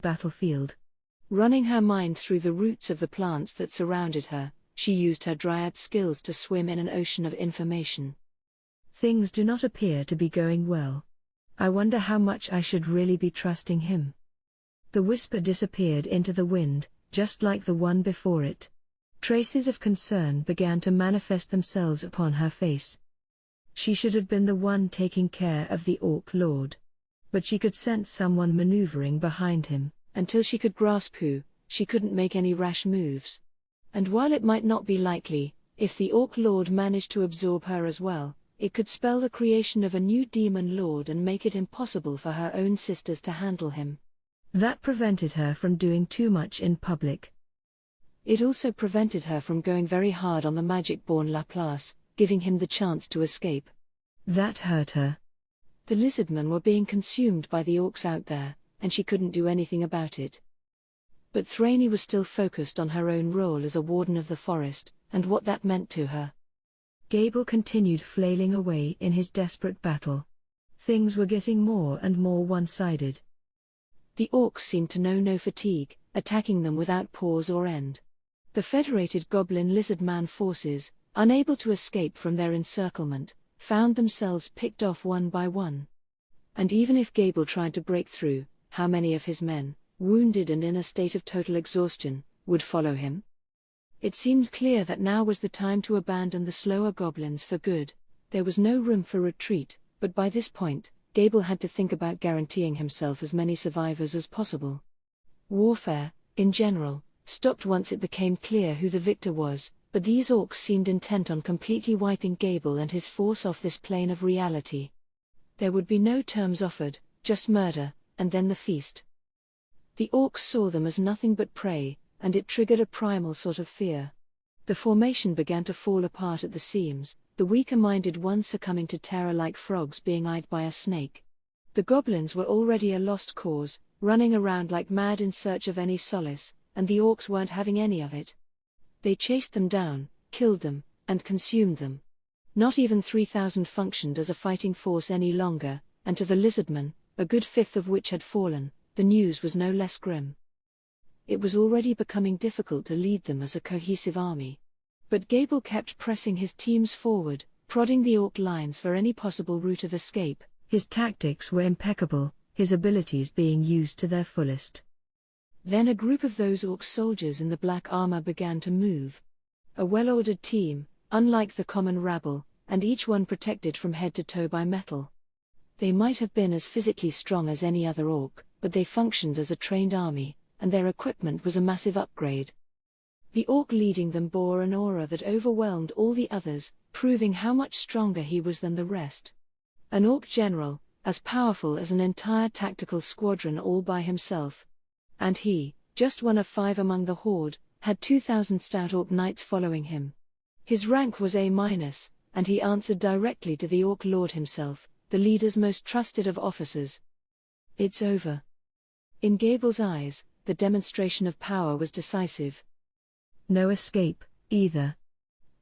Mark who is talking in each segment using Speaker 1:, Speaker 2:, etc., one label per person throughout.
Speaker 1: battlefield. Running her mind through the roots of the plants that surrounded her, she used her dryad skills to swim in an ocean of information. Things do not appear to be going well. I wonder how much I should really be trusting him. The whisper disappeared into the wind, just like the one before it. Traces of concern began to manifest themselves upon her face. She should have been the one taking care of the Orc Lord. But she could sense someone maneuvering behind him. Until she could grasp who, she couldn't make any rash moves. And while it might not be likely, if the Orc Lord managed to absorb her as well, it could spell the creation of a new demon lord and make it impossible for her own sisters to handle him. That prevented her from doing too much in public. It also prevented her from going very hard on the magic-born Laplace, giving him the chance to escape. That hurt her. The lizardmen were being consumed by the orcs out there, and she couldn't do anything about it. But Thraney was still focused on her own role as a warden of the forest, and what that meant to her. Gable continued flailing away in his desperate battle. Things were getting more and more one-sided. The orcs seemed to know no fatigue, attacking them without pause or end. The federated goblin-lizard-man forces, unable to escape from their encirclement, found themselves picked off one by one. And even if Gable tried to break through, how many of his men, wounded and in a state of total exhaustion, would follow him? It seemed clear that now was the time to abandon the slower goblins for good. There was no room for retreat, but by this point, Gable had to think about guaranteeing himself as many survivors as possible. Warfare, in general, stopped once it became clear who the victor was, but these orcs seemed intent on completely wiping Gable and his force off this plane of reality. There would be no terms offered, just murder, and then the feast. The orcs saw them as nothing but prey, and it triggered a primal sort of fear. The formation began to fall apart at the seams, the weaker-minded ones succumbing to terror like frogs being eyed by a snake. The goblins were already a lost cause, running around like mad in search of any solace, and the orcs weren't having any of it. They chased them down, killed them, and consumed them. Not even 3,000 functioned as a fighting force any longer, and to the lizardmen, a good fifth of which had fallen, the news was no less grim. It was already becoming difficult to lead them as a cohesive army. But Gable kept pressing his teams forward, prodding the orc lines for any possible route of escape. His tactics were impeccable, his abilities being used to their fullest. Then a group of those orc soldiers in the black armor began to move. A well-ordered team, unlike the common rabble, and each one protected from head to toe by metal. They might have been as physically strong as any other orc, but they functioned as a trained army, and their equipment was a massive upgrade. The orc leading them bore an aura that overwhelmed all the others, proving how much stronger he was than the rest. An orc general, as powerful as an entire tactical squadron all by himself. And he, just one of 5 among the horde, had 2,000 stout orc knights following him. His rank was A-, and he answered directly to the Orc Lord himself, the leader's most trusted of officers. It's over. In Gable's eyes, the demonstration of power was decisive. No escape, either.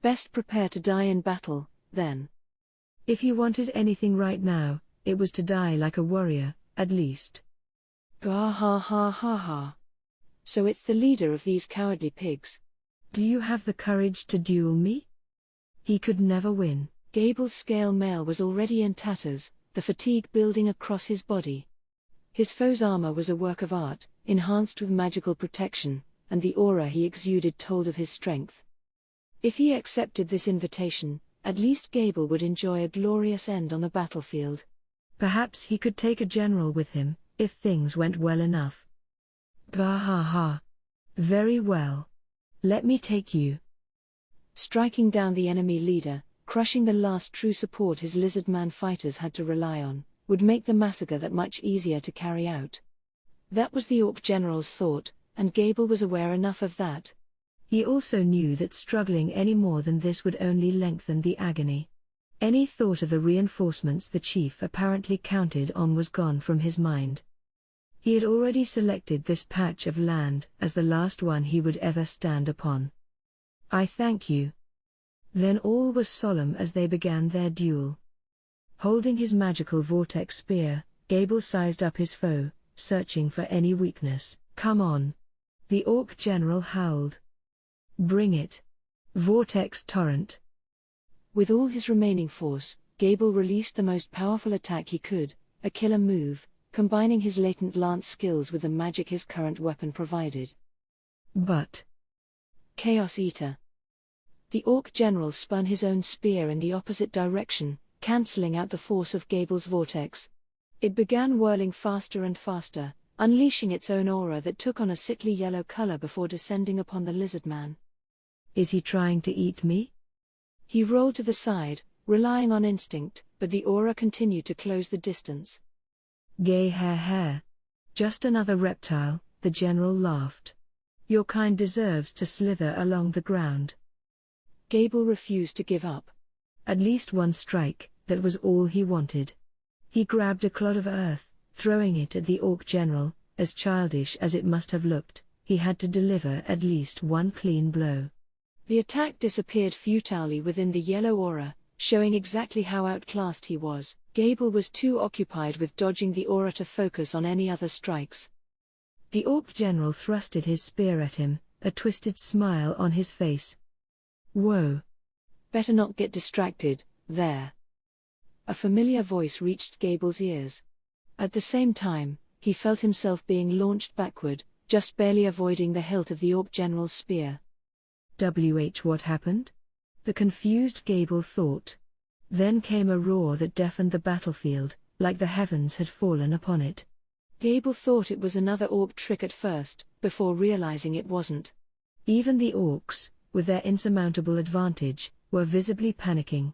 Speaker 1: Best prepare to die in battle, then. If he wanted anything right now, it was to die like a warrior, at least. Gah ha ha ha ha. So it's the leader of these cowardly pigs. Do you have the courage to duel me? He could never win. Gable's scale mail was already in tatters, the fatigue building across his body. His foe's armor was a work of art, enhanced with magical protection, and the aura he exuded told of his strength. If he accepted this invitation, at least Gable would enjoy a glorious end on the battlefield. Perhaps he could take a general with him, if things went well enough. Gah ha ha. Very well. Let me take you. Striking down the enemy leader, crushing the last true support his lizardman fighters had to rely on, would make the massacre that much easier to carry out. That was the Orc General's thought, and Gable was aware enough of that. He also knew that struggling any more than this would only lengthen the agony. Any thought of the reinforcements the chief apparently counted on was gone from his mind. He had already selected this patch of land as the last one he would ever stand upon. I thank you. Then all was solemn as they began their duel. Holding his magical vortex spear, Gable sized up his foe, searching for any weakness. "Come on!" the orc general howled. "Bring it! Vortex torrent!" With all his remaining force, Gable released the most powerful attack he could, a killer move, combining his latent lance skills with the magic his current weapon provided. But Chaos Eater. The orc general spun his own spear in the opposite direction, cancelling out the force of Gable's vortex. It began whirling faster and faster, unleashing its own aura that took on a sickly yellow color before descending upon the lizard man. "Is he trying to eat me?" He rolled to the side, relying on instinct, but the aura continued to close the distance. "Gay hair. Just another reptile," the general laughed. "Your kind deserves to slither along the ground." Gable refused to give up. At least one strike, that was all he wanted. He grabbed a clod of earth, throwing it at the orc general. As childish as it must have looked, he had to deliver at least one clean blow. The attack disappeared futilely within the yellow aura, showing exactly how outclassed he was. Gable was too occupied with dodging the aura to focus on any other strikes. The orc general thrusted his spear at him, a twisted smile on his face. "Whoa. Better not get distracted, there." A familiar voice reached Gable's ears. At the same time, he felt himself being launched backward, just barely avoiding the hilt of the orc general's spear. What happened? The confused Gable thought. Then came a roar that deafened the battlefield, like the heavens had fallen upon it. Gable thought it was another orc trick at first, before realizing it wasn't. Even the orcs, with their insurmountable advantage, were visibly panicking.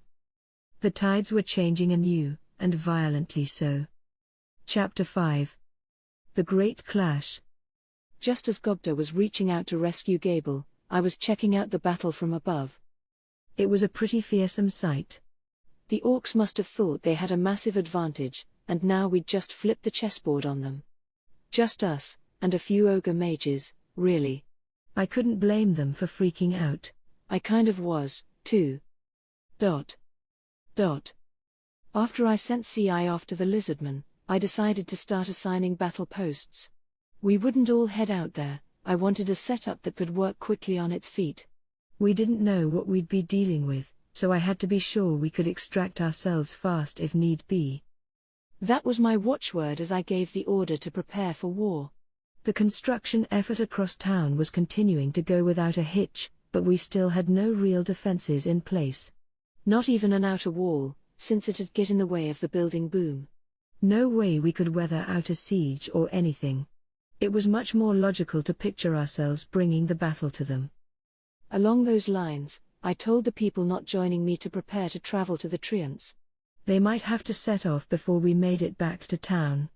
Speaker 1: The tides were changing anew, and violently so. Chapter 5. The Great Clash. Just as Gobda was reaching out to rescue Gable, I was checking out the battle from above. It was a pretty fearsome sight. The orcs must have thought they had a massive advantage, and now we'd just flipped the chessboard on them. Just us, and a few ogre mages, really. I couldn't blame them for freaking out. I kind of was, too. After I sent CI after the lizardman, I decided to start assigning battle posts. We wouldn't all head out there. I wanted a setup that could work quickly on its feet. We didn't know what we'd be dealing with, so I had to be sure we could extract ourselves fast if need be. That was my watchword as I gave the order to prepare for war. The construction effort across town was continuing to go without a hitch, but we still had no real defenses in place. Not even an outer wall, since it'd get in the way of the building boom. No way we could weather out a siege or anything. It was much more logical to picture ourselves bringing the battle to them. Along those lines, I told the people not joining me to prepare to travel to the Treants. They might have to set off before we made it back to town.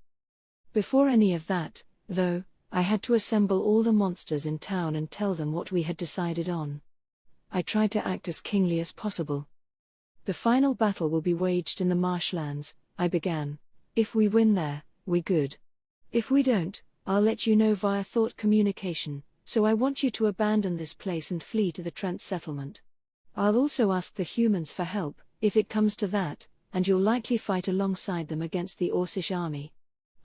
Speaker 1: Before any of that, though, I had to assemble all the monsters in town and tell them what we had decided on. I tried to act as kingly as possible. "The final battle will be waged in the marshlands," I began. "If we win there, we good. If we don't, I'll let you know via thought communication, so I want you to abandon this place and flee to the Trent settlement. I'll also ask the humans for help, if it comes to that, and you'll likely fight alongside them against the Orcish army.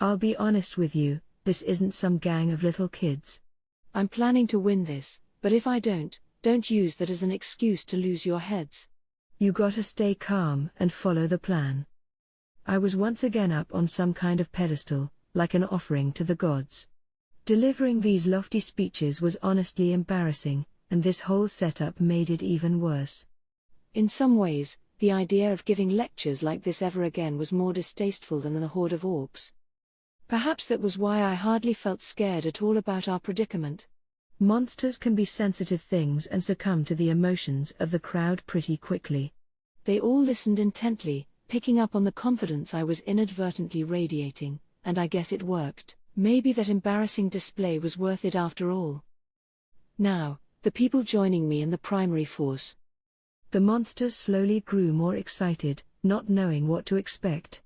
Speaker 1: I'll be honest with you, this isn't some gang of little kids. I'm planning to win this, but if I don't use that as an excuse to lose your heads. You gotta stay calm and follow the plan." I was once again up on some kind of pedestal, like an offering to the gods. Delivering these lofty speeches was honestly embarrassing, and this whole setup made it even worse. In some ways, the idea of giving lectures like this ever again was more distasteful than the horde of orcs. Perhaps that was why I hardly felt scared at all about our predicament. Monsters can be sensitive things and succumb to the emotions of the crowd pretty quickly. They all listened intently, picking up on the confidence I was inadvertently radiating, and I guess it worked. Maybe that embarrassing display was worth it after all. Now, the people joining me in the primary force. The monsters slowly grew more excited, not knowing what to expect.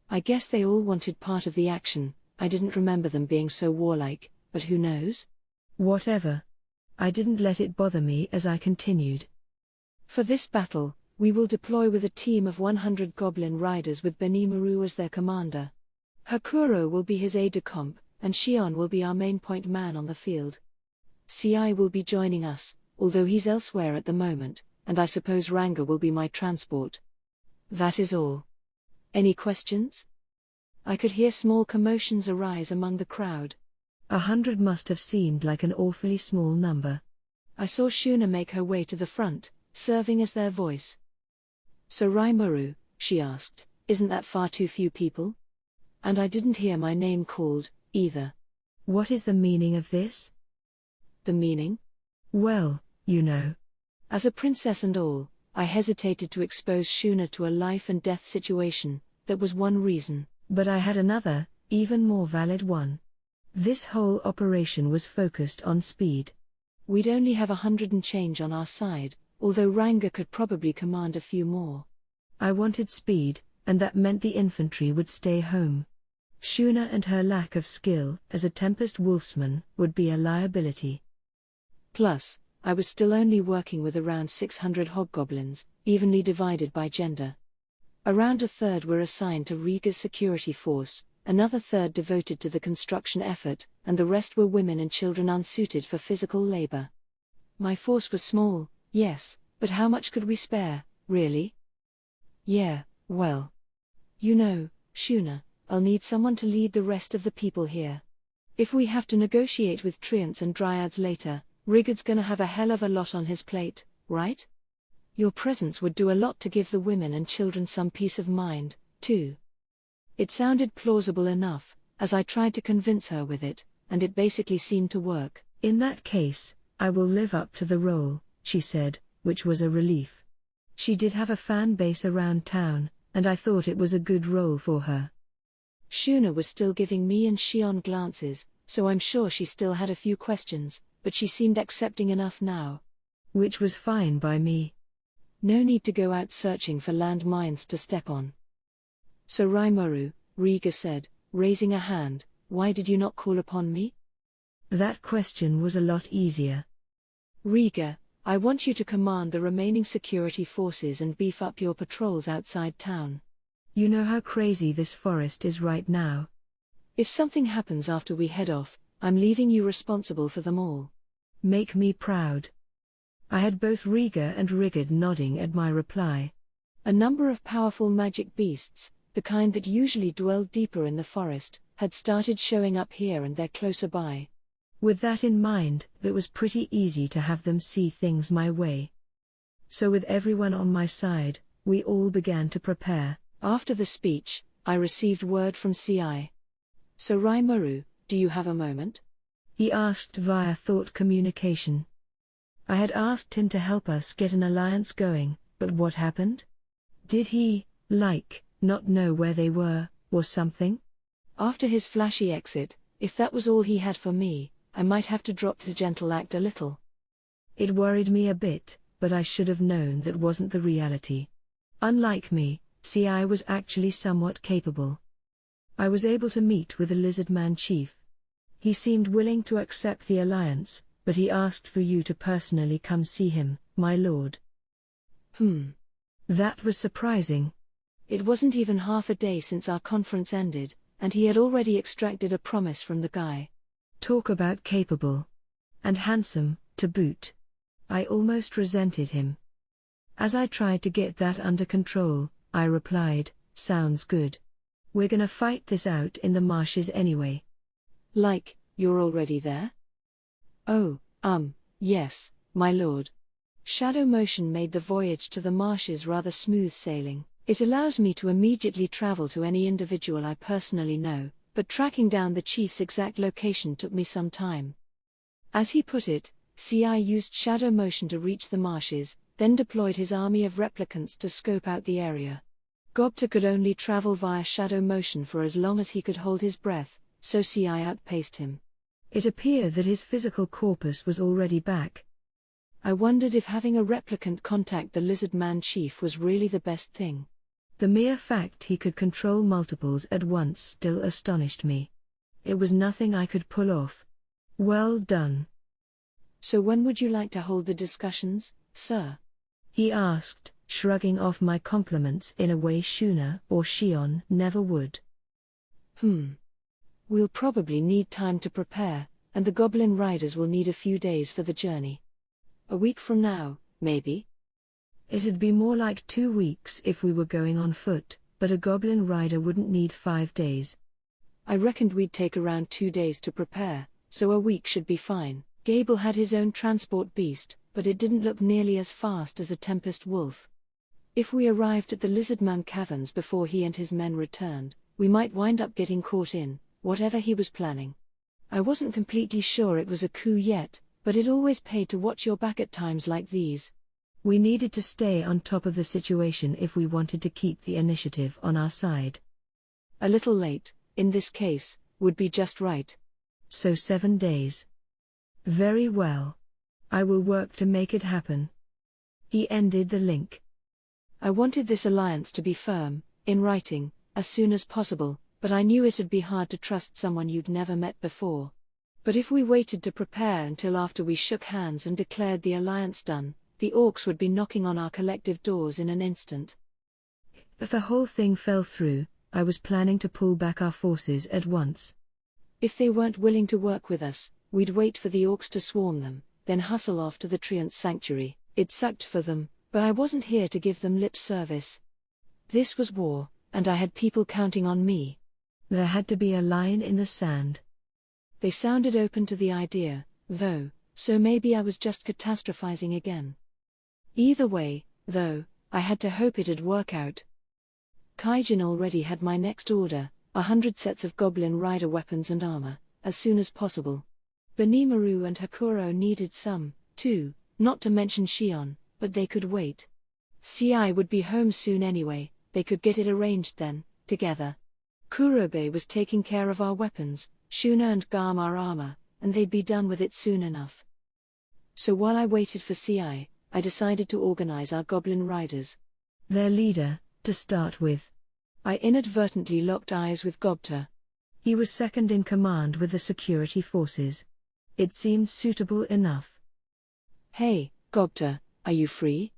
Speaker 1: I guess they all wanted part of the action. I didn't remember them being so warlike, but who knows? Whatever. I didn't let it bother me as I continued. For this battle, we will deploy with a team of 100 goblin riders with Benimaru as their commander. Hakuro will be his aide-de-camp, and Shion will be our main point man on the field. CI will be joining us, although he's elsewhere at the moment, and I suppose Ranga will be my transport. That is all. Any questions? I could hear small commotions arise among the crowd.
Speaker 2: 100 must have seemed like an awfully small number.
Speaker 1: I saw Shuna make her way to the front, serving as their voice. So Rimuru, she asked, isn't that far too few people? And I didn't hear my name called, either.
Speaker 2: What is the meaning of this?
Speaker 1: The meaning?
Speaker 2: Well, you know.
Speaker 1: As a princess and all, I hesitated to expose Shuna to a life and death situation. That was one reason.
Speaker 2: But I had another, even more valid one. This whole operation was focused on speed.
Speaker 1: We'd only have 100 and change on our side, although Ranga could probably command a few more.
Speaker 2: I wanted speed, and that meant the infantry would stay home. Shuna and her lack of skill as a Tempest Wolfsman would be a liability.
Speaker 1: Plus, I was still only working with around 600 hobgoblins, evenly divided by gender. Around a third were assigned to Riga's security force, another third devoted to the construction effort, and the rest were women and children unsuited for physical labor. My force was small, yes, but how much could we spare, really? Yeah, well. You know, Shuna, I'll need someone to lead the rest of the people here. If we have to negotiate with Treants and Dryads later, Rigard's gonna have a hell of a lot on his plate, right? Your presence would do a lot to give the women and children some peace of mind, too. It sounded plausible enough, as I tried to convince her with it, and it basically seemed to work.
Speaker 2: In that case, I will live up to the role, she said, which was a relief. She did have a fan base around town, and I thought it was a good role for her.
Speaker 1: Shuna was still giving me and Shion glances, so I'm sure she still had a few questions, but she seemed accepting enough now.
Speaker 2: Which was fine by me.
Speaker 1: No need to go out searching for landmines to step on. So Rimuru, Riga said, raising a hand, why did you not call upon me?
Speaker 2: That question was a lot easier.
Speaker 1: Riga, I want you to command the remaining security forces and beef up your patrols outside town.
Speaker 2: You know how crazy this forest is right now.
Speaker 1: If something happens after we head off, I'm leaving you responsible for them all.
Speaker 2: Make me proud. I had both Riga and Rigard nodding at my reply.
Speaker 1: A number of powerful magic beasts, the kind that usually dwell deeper in the forest, had started showing up here and there closer by.
Speaker 2: With that in mind, it was pretty easy to have them see things my way. So with everyone on my side, we all began to prepare.
Speaker 1: After the speech, I received word from CI. So Rimuru, do you have a moment?
Speaker 2: He asked via thought communication. I had asked him to help us get an alliance going, but what happened? Did he, not know where they were, or something?
Speaker 1: After his flashy exit, if that was all he had for me, I might have to drop the gentle act a little.
Speaker 2: It worried me a bit, but I should have known that wasn't the reality. Unlike me, CI was actually somewhat capable. I was able to meet with the Lizardman chief. He seemed willing to accept the alliance, but he asked for you to personally come see him, my lord. That was surprising.
Speaker 1: It wasn't even half a day since our conference ended, and he had already extracted a promise from the guy.
Speaker 2: Talk about capable. And handsome, to boot. I almost resented him. As I tried to get that under control, I replied, sounds good. We're gonna fight this out in the marshes anyway.
Speaker 1: You're already there? Oh, yes, my lord. Shadow motion made the voyage to the marshes rather smooth sailing. It allows me to immediately travel to any individual I personally know, but tracking down the chief's exact location took me some time. As he put it, CI used shadow motion to reach the marshes, then deployed his army of replicants to scope out the area. Gobta could only travel via shadow motion for as long as he could hold his breath, so CI outpaced him.
Speaker 2: It appeared that his physical corpus was already back.
Speaker 1: I wondered if having a replicant contact the Lizardman chief was really the best thing.
Speaker 2: The mere fact he could control multiples at once still astonished me. It was nothing I could pull off. Well done.
Speaker 1: So when would you like to hold the discussions, sir?
Speaker 2: He asked, shrugging off my compliments in a way Shuna or Shion never would.
Speaker 1: We'll probably need time to prepare, and the goblin riders will need a few days for the journey. A week from now, maybe?
Speaker 2: It'd be more like 2 weeks if we were going on foot, but a goblin rider wouldn't need 5 days.
Speaker 1: I reckoned we'd take around 2 days to prepare, so a week should be fine. Gable had his own transport beast, but it didn't look nearly as fast as a Tempest Wolf. If we arrived at the Lizardman caverns before he and his men returned, we might wind up getting caught in whatever he was planning. I wasn't completely sure it was a coup yet, but it always paid to watch your back at times like these.
Speaker 2: We needed to stay on top of the situation if we wanted to keep the initiative on our side.
Speaker 1: A little late, in this case, would be just right.
Speaker 2: So 7 days. Very well. I will work to make it happen. He ended the link.
Speaker 1: I wanted this alliance to be firm, in writing, as soon as possible, but I knew it'd be hard to trust someone you'd never met before. But if we waited to prepare until after we shook hands and declared the alliance done, the orcs would be knocking on our collective doors in an instant.
Speaker 2: If the whole thing fell through, I was planning to pull back our forces at once.
Speaker 1: If they weren't willing to work with us, we'd wait for the orcs to swarm them, then hustle off to the Treant Sanctuary. It sucked for them, but I wasn't here to give them lip service. This was war, and I had people counting on me.
Speaker 2: There had to be a line in the sand.
Speaker 1: They sounded open to the idea, though, so maybe I was just catastrophizing again. Either way, though, I had to hope it'd work out. Kaijin already had my next order, 100 sets of goblin rider weapons and armor, as soon as possible. Benimaru and Hakuro needed some, too, not to mention Shion, but they could wait. CI would be home soon anyway, they could get it arranged then, together. Kurobe was taking care of our weapons, Shuna and Garm our armor, and they'd be done with it soon enough. So while I waited for CI, I decided to organize our goblin riders.
Speaker 2: Their leader, to start with.
Speaker 1: I inadvertently locked eyes with Gobta.
Speaker 2: He was second in command with the security forces. It seemed suitable enough.
Speaker 1: Hey, Gobta, are you free?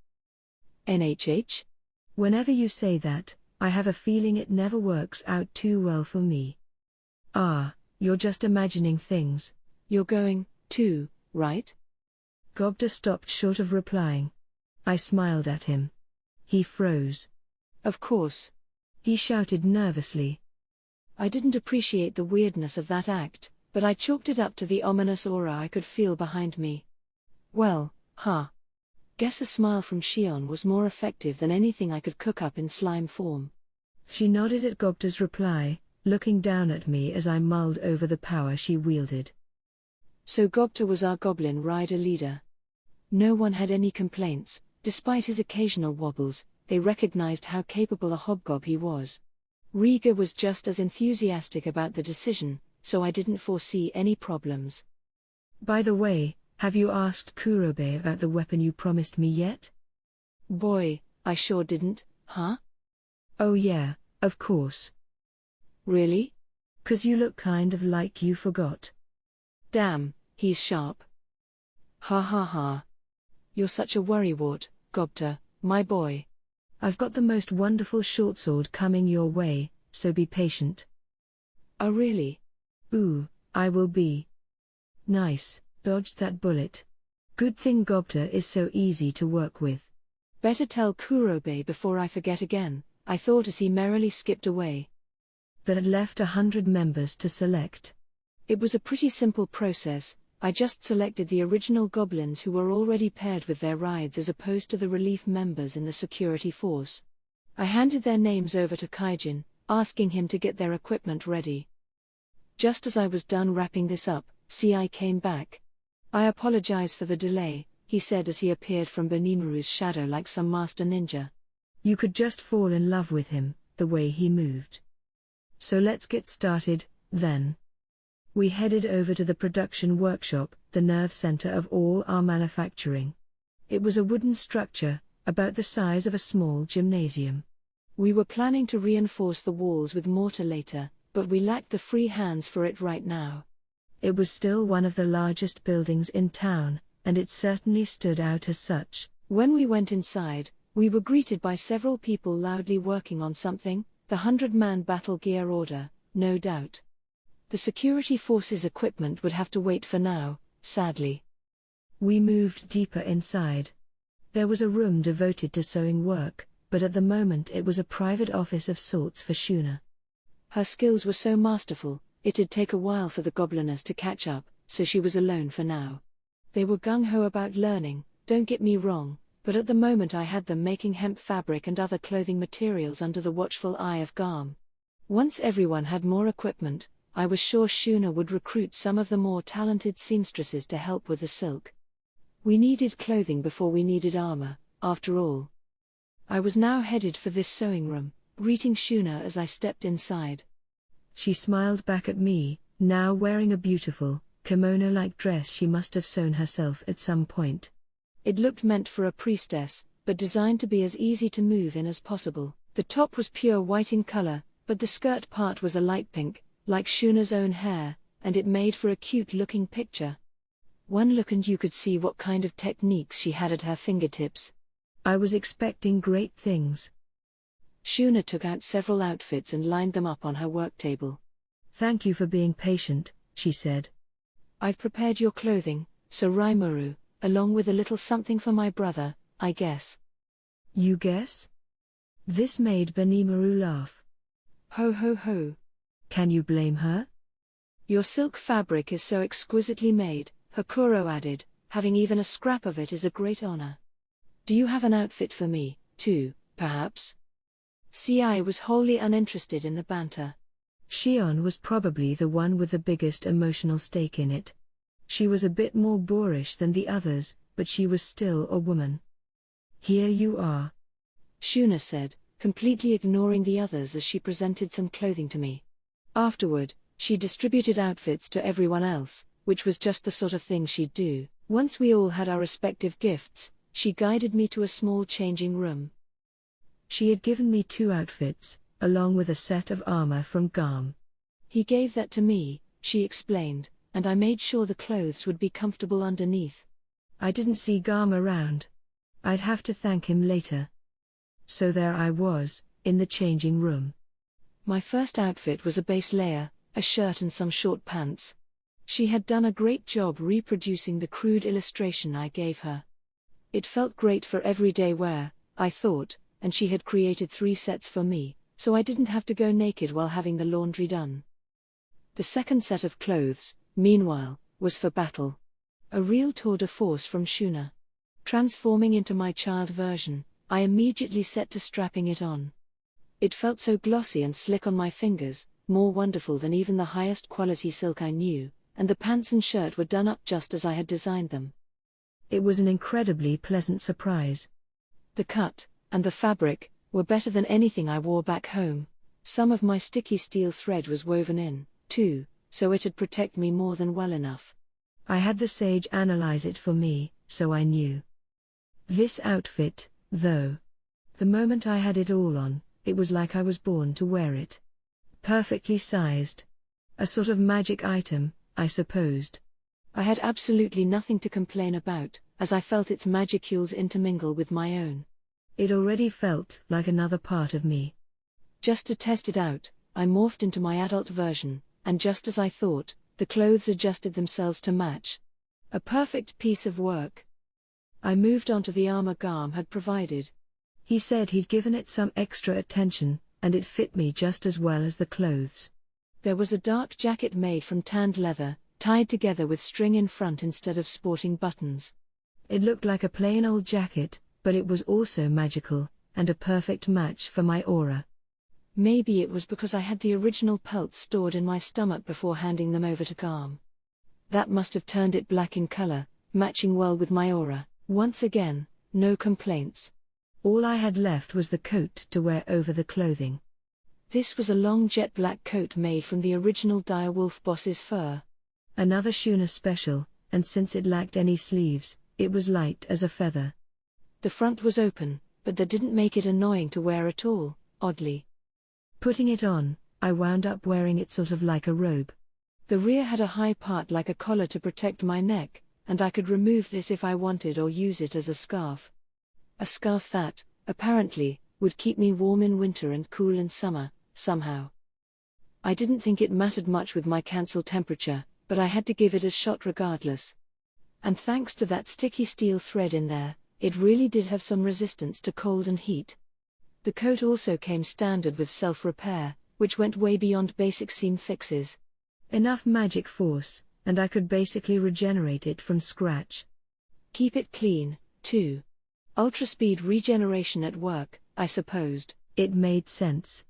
Speaker 1: NHH?
Speaker 2: Whenever you say that, I have a feeling it never works out too well for me. Ah, you're just imagining things.
Speaker 1: You're going, too, right?
Speaker 2: Gobta stopped short of replying. I smiled at him. He froze.
Speaker 1: Of course.
Speaker 2: He shouted nervously.
Speaker 1: I didn't appreciate the weirdness of that act, but I chalked it up to the ominous aura I could feel behind me. Well, guess a smile from Shion was more effective than anything I could cook up in slime form.
Speaker 2: She nodded at Gobta's reply, looking down at me as I mulled over the power she wielded.
Speaker 1: So Gobta was our goblin rider leader. No one had any complaints, despite his occasional wobbles. They recognized how capable a hobgob he was. Riga was just as enthusiastic about the decision, so I didn't foresee any problems.
Speaker 2: By the way, have you asked Kurobe about the weapon you promised me yet?
Speaker 1: Boy, I sure didn't, huh?
Speaker 2: Oh yeah, of course.
Speaker 1: Really?
Speaker 2: 'Cause you look kind of like you forgot.
Speaker 1: Damn, he's sharp. Ha ha ha. You're such a worrywart, Gobta, my boy.
Speaker 2: I've got the most wonderful shortsword coming your way, so be patient.
Speaker 1: Oh really?
Speaker 2: Ooh, I will be. Nice, dodged that bullet. Good thing Gobta is so easy to work with.
Speaker 1: Better tell Kurobe before I forget again, I thought as he merrily skipped away.
Speaker 2: That had left 100 members to select.
Speaker 1: It was a pretty simple process. I just selected the original goblins who were already paired with their rides as opposed to the relief members in the security force. I handed their names over to Kaijin, asking him to get their equipment ready. Just as I was done wrapping this up, CI came back. I apologize for the delay, he said as he appeared from Benimaru's shadow like some master ninja.
Speaker 2: You could just fall in love with him, the way he moved. So let's get started, then. We headed over to the production workshop, the nerve center of all our manufacturing. It was a wooden structure, about the size of a small gymnasium.
Speaker 1: We were planning to reinforce the walls with mortar later, but we lacked the free hands for it right now.
Speaker 2: It was still one of the largest buildings in town, and it certainly stood out as such.
Speaker 1: When we went inside, we were greeted by several people loudly working on something, the 100-man battle gear order, no doubt. The security forces equipment would have to wait for now, sadly.
Speaker 2: We moved deeper inside. There was a room devoted to sewing work, but at the moment it was a private office of sorts for Shuna.
Speaker 1: Her skills were so masterful, it'd take a while for the gobliness to catch up, so she was alone for now. They were gung-ho about learning, don't get me wrong, but at the moment I had them making hemp fabric and other clothing materials under the watchful eye of Garm. Once everyone had more equipment, I was sure Shuna would recruit some of the more talented seamstresses to help with the silk. We needed clothing before we needed armor, after all. I was now headed for this sewing room, greeting Shuna as I stepped inside.
Speaker 2: She smiled back at me, now wearing a beautiful, kimono-like dress she must have sewn herself at some point.
Speaker 1: It looked meant for a priestess, but designed to be as easy to move in as possible. The top was pure white in color, but the skirt part was a light pink, like Shuna's own hair, and it made for a cute-looking picture. One look and you could see what kind of techniques she had at her fingertips.
Speaker 2: I was expecting great things.
Speaker 1: Shuna took out several outfits and lined them up on her work table.
Speaker 2: Thank you for being patient, she said.
Speaker 1: I've prepared your clothing, so Rimuru, along with a little something for my brother, I guess.
Speaker 2: You guess? This made Benimaru laugh.
Speaker 1: Ho ho ho.
Speaker 2: Can you blame her?
Speaker 1: Your silk fabric is so exquisitely made, Hakuro added, having even a scrap of it is a great honor. Do you have an outfit for me, too, perhaps? CI was wholly uninterested in the banter.
Speaker 2: Shion was probably the one with the biggest emotional stake in it. She was a bit more boorish than the others, but she was still a woman. Here you are,
Speaker 1: Shuna said, completely ignoring the others as she presented some clothing to me. Afterward, she distributed outfits to everyone else, which was just the sort of thing she'd do. Once we all had our respective gifts, she guided me to a small changing room.
Speaker 2: She had given me 2 outfits, along with a set of armor from Garm.
Speaker 1: He gave that to me, she explained, and I made sure the clothes would be comfortable underneath.
Speaker 2: I didn't see Garm around. I'd have to thank him later. So there I was, in the changing room.
Speaker 1: My first outfit was a base layer, a shirt and some short pants. She had done a great job reproducing the crude illustration I gave her. It felt great for everyday wear, I thought, and she had created 3 sets for me, so I didn't have to go naked while having the laundry done. The second set of clothes, meanwhile, was for battle. A real tour de force from Shuna. Transforming into my child version, I immediately set to strapping it on. It felt so glossy and slick on my fingers, more wonderful than even the highest quality silk I knew, and the pants and shirt were done up just as I had designed them.
Speaker 2: It was an incredibly pleasant surprise.
Speaker 1: The cut, and the fabric, were better than anything I wore back home. Some of my sticky steel thread was woven in, too, so it'd protect me more than well enough.
Speaker 2: I had the sage analyze it for me, so I knew. This outfit, though. The moment I had it all on, it was like I was born to wear it. Perfectly sized. A sort of magic item, I supposed.
Speaker 1: I had absolutely nothing to complain about, as I felt its magicules intermingle with my own.
Speaker 2: It already felt like another part of me.
Speaker 1: Just to test it out, I morphed into my adult version, and just as I thought, the clothes adjusted themselves to match. A perfect piece of work. I moved on to the armor Garm had provided.
Speaker 2: He said he'd given it some extra attention, and it fit me just as well as the clothes.
Speaker 1: There was a dark jacket made from tanned leather, tied together with string in front instead of sporting buttons.
Speaker 2: It looked like a plain old jacket, but it was also magical, and a perfect match for my aura.
Speaker 1: Maybe it was because I had the original pelts stored in my stomach before handing them over to Garm. That must have turned it black in color, matching well with my aura. Once again, no complaints.
Speaker 2: All I had left was the coat to wear over the clothing.
Speaker 1: This was a long jet black coat made from the original direwolf boss's fur.
Speaker 2: Another Shuna special, and since it lacked any sleeves, it was light as a feather.
Speaker 1: The front was open, but that didn't make it annoying to wear at all, oddly.
Speaker 2: Putting it on, I wound up wearing it sort of like a robe.
Speaker 1: The rear had a high part like a collar to protect my neck, and I could remove this if I wanted or use it as a scarf. A scarf that, apparently, would keep me warm in winter and cool in summer, somehow. I didn't think it mattered much with my cancel temperature, but I had to give it a shot regardless. And thanks to that sticky steel thread in there, it really did have some resistance to cold and heat. The coat also came standard with self-repair, which went way beyond basic seam fixes.
Speaker 2: Enough magic force, and I could basically regenerate it from scratch.
Speaker 1: Keep it clean, too. Ultra-speed regeneration at work, I supposed.
Speaker 2: It made sense.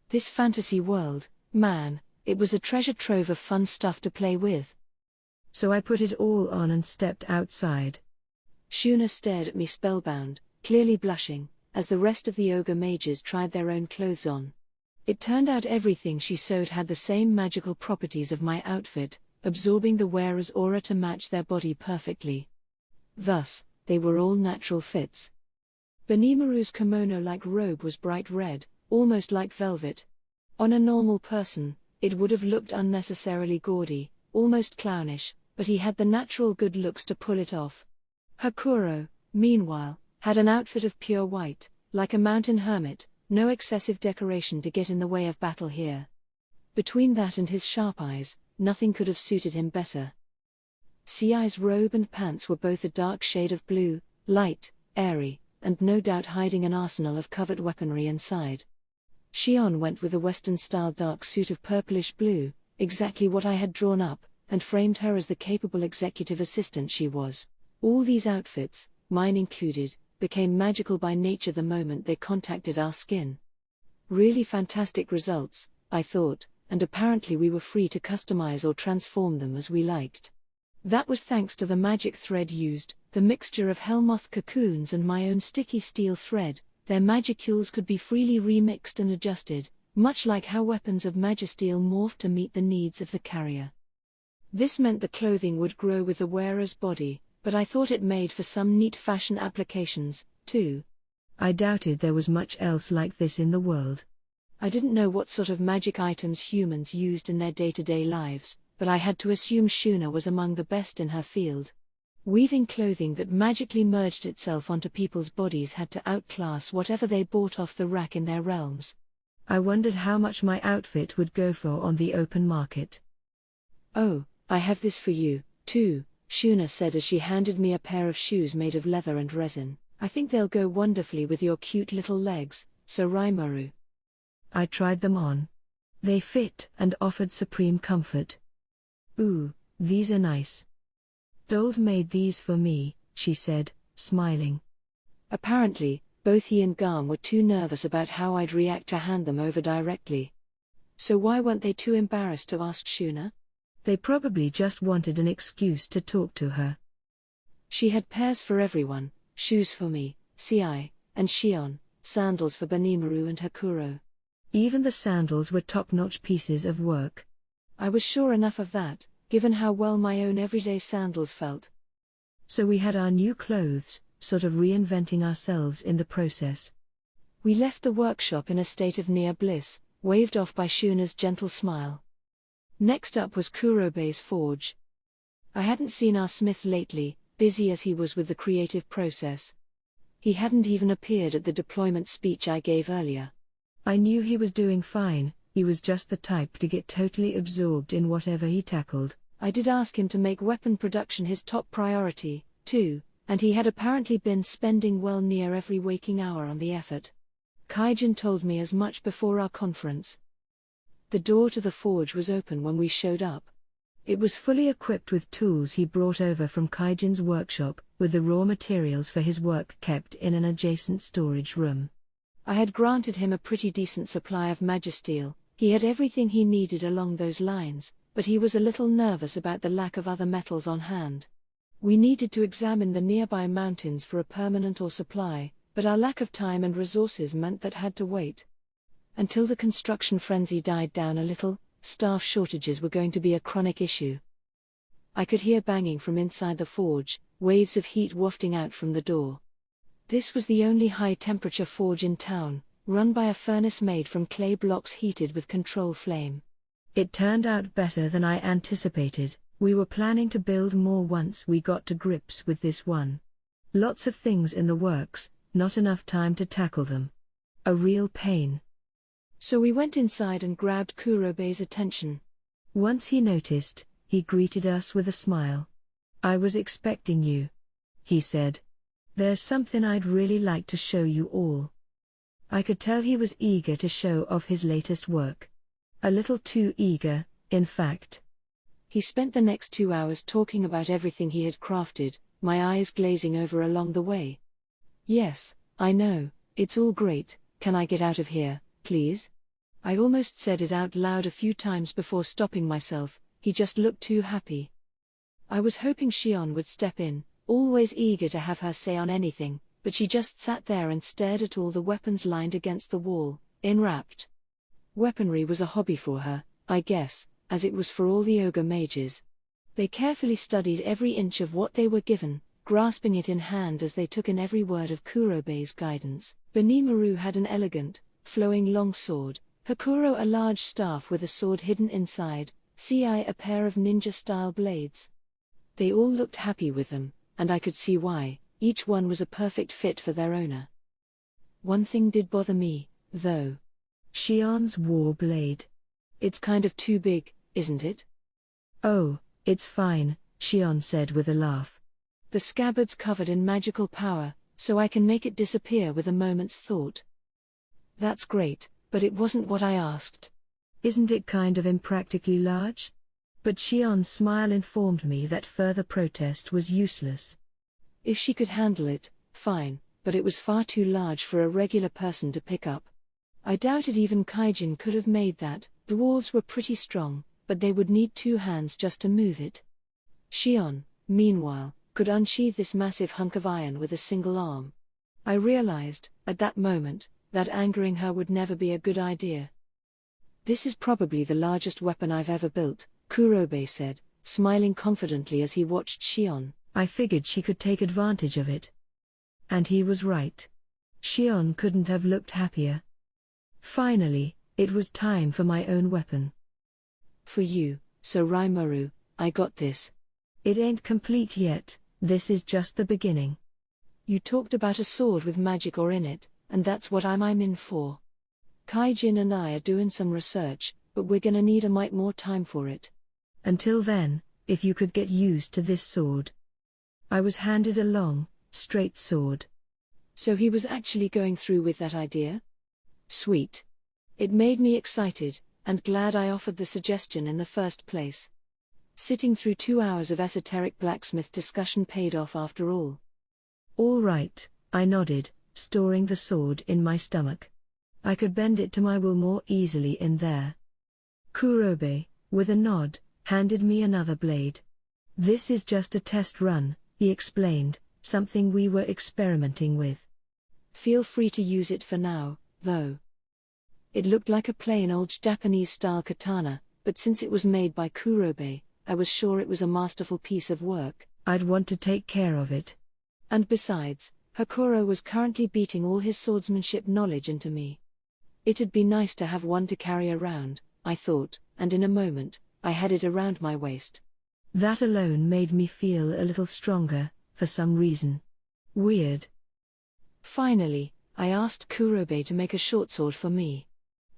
Speaker 1: This fantasy world, man, it was a treasure trove of fun stuff to play with.
Speaker 2: So I put it all on and stepped outside.
Speaker 1: Shuna stared at me spellbound, clearly blushing, as the rest of the ogre mages tried their own clothes on. It turned out everything she sewed had the same magical properties of my outfit, absorbing the wearer's aura to match their body perfectly. Thus, they were all natural fits. Benimaru's kimono-like robe was bright red, almost like velvet. On a normal person, it would have looked unnecessarily gaudy, almost clownish, but he had the natural good looks to pull it off. Hakuro, meanwhile, had an outfit of pure white, like a mountain hermit, no excessive decoration to get in the way of battle here. Between that and his sharp eyes, nothing could have suited him better. Siai's robe and pants were both a dark shade of blue, light, airy, and no doubt hiding an arsenal of covert weaponry inside. Shion went with a Western-style dark suit of purplish blue, exactly what I had drawn up, and framed her as the capable executive assistant she was. All these outfits, mine included, became magical by nature the moment they contacted our skin. Really fantastic results, I thought, and apparently we were free to customize or transform them as we liked. That was thanks to the magic thread used, the mixture of hellmoth cocoons and my own sticky steel thread. Their magicules could be freely remixed and adjusted, much like how weapons of magisteel morph to meet the needs of the carrier. This meant the clothing would grow with the wearer's body, but I thought it made for some neat fashion applications, too.
Speaker 2: I doubted there was much else like this in the world.
Speaker 1: I didn't know what sort of magic items humans used in their day-to-day lives, but I had to assume Shuna was among the best in her field. Weaving clothing that magically merged itself onto people's bodies had to outclass whatever they bought off the rack in their realms.
Speaker 2: I wondered how much my outfit would go for on the open market.
Speaker 1: "Oh, I have this for you, too," Shuna said as she handed me a pair of shoes made of leather and resin. "I think they'll go wonderfully with your cute little legs, so Raimaru."
Speaker 2: I tried them on. They fit and offered supreme comfort. "Ooh, these are nice. Dold made these for me," she said, smiling.
Speaker 1: Apparently, both he and Garm were too nervous about how I'd react to hand them over directly. So why weren't they too embarrassed to ask Shuna?
Speaker 2: They probably just wanted an excuse to talk to her.
Speaker 1: She had pairs for everyone, shoes for me, Siai, and Shion, sandals for Benimaru and Hakuro.
Speaker 2: Even the sandals were top-notch pieces of work.
Speaker 1: I was sure enough of that, given how well my own everyday sandals felt.
Speaker 2: So we had our new clothes, sort of reinventing ourselves in the process.
Speaker 1: We left the workshop in a state of near bliss, waved off by Shuna's gentle smile. Next up was Kurobe's forge. I hadn't seen our smith lately, busy as he was with the creative process. He hadn't even appeared at the deployment speech I gave earlier.
Speaker 2: I knew he was doing fine. He was just the type to get totally absorbed in whatever he tackled.
Speaker 1: I did ask him to make weapon production his top priority, too, and he had apparently been spending well near every waking hour on the effort. Kaijin told me as much before our conference. The door to the forge was open when we showed up.
Speaker 2: It was fully equipped with tools he brought over from Kaijin's workshop, with the raw materials for his work kept in an adjacent storage room.
Speaker 1: I had granted him a pretty decent supply of magisteel. He had everything he needed along those lines, but he was a little nervous about the lack of other metals on hand. We needed to examine the nearby mountains for a permanent ore supply, but our lack of time and resources meant that had to wait. Until the construction frenzy died down a little, staff shortages were going to be a chronic issue. I could hear banging from inside the forge, waves of heat wafting out from the door. This was the only high-temperature forge in town, run by a furnace made from clay blocks heated with control flame.
Speaker 2: It turned out better than I anticipated. We were planning to build more once we got to grips with this one. Lots of things in the works, not enough time to tackle them. A real pain.
Speaker 1: So we went inside and grabbed Kurobei's attention.
Speaker 2: Once he noticed, he greeted us with a smile. "I was expecting you," he said. "There's something I'd really like to show you all." I could tell he was eager to show off his latest work. A little too eager, in fact.
Speaker 1: He spent the next 2 hours talking about everything he had crafted, my eyes glazing over along the way. "Yes, I know, it's all great, can I get out of here, please?" I almost said it out loud a few times before stopping myself. He just looked too happy. I was hoping Shion would step in, always eager to have her say on anything, but she just sat there and stared at all the weapons lined against the wall, enwrapped. Weaponry was a hobby for her, I guess, as it was for all the ogre mages. They carefully studied every inch of what they were given, grasping it in hand as they took in every word of Kurobei's guidance. Benimaru had an elegant, flowing long sword, Hakuro a large staff with a sword hidden inside, Ci a pair of ninja-style blades. They all looked happy with them, and I could see why. Each one was a perfect fit for their owner. One thing did bother me, though.
Speaker 2: Shion's war blade.
Speaker 1: "It's kind of too big, isn't it?"
Speaker 2: "Oh, it's fine," Shion said with a laugh.
Speaker 1: "The scabbard's covered in magical power, so I can make it disappear with a moment's thought." "That's great, but it wasn't what I asked."
Speaker 2: "Isn't it kind of impractically large?" But Shion's smile informed me that further protest was useless.
Speaker 1: If she could handle it, fine, but it was far too large for a regular person to pick up. I doubted even Kaijin could have made that. Dwarves were pretty strong, but they would need 2 hands just to move it. Shion, meanwhile, could unsheath this massive hunk of iron with a single arm. I realized, at that moment, that angering her would never be a good idea. "This is probably the largest weapon I've ever built," Kurobei said, smiling confidently as he watched Shion.
Speaker 2: I figured she could take advantage of it. And he was right. Shion couldn't have looked happier. Finally, it was time for my own weapon.
Speaker 1: "For you, so Rimuru, I got this."
Speaker 2: "It ain't complete yet, this is just the beginning."
Speaker 1: "You talked about a sword with magic ore in it, and that's what I'm in for. Kaijin and I are doing some research, but we're gonna need a mite more time for it."
Speaker 2: "Until then, if you could get used to this sword." I was handed a long, straight sword.
Speaker 1: So he was actually going through with that idea? Sweet. It made me excited, and glad I offered the suggestion in the first place. Sitting through 2 hours of esoteric blacksmith discussion paid off after all.
Speaker 2: "All right," I nodded, storing the sword in my stomach. I could bend it to my will more easily in there. Kurobei, with a nod, handed me another blade. "This is just a test run," he explained, "something we were experimenting with.
Speaker 1: Feel free to use it for now, though." It looked like a plain old Japanese-style katana, but since it was made by Kurobei, I was sure it was a masterful piece of work.
Speaker 2: I'd want to take care of it.
Speaker 1: And besides, Hakuro was currently beating all his swordsmanship knowledge into me. It'd be nice to have one to carry around, I thought, and in a moment, I had it around my waist.
Speaker 2: That alone made me feel a little stronger, for some reason. Weird.
Speaker 1: Finally, I asked Kurobei to make a short sword for me.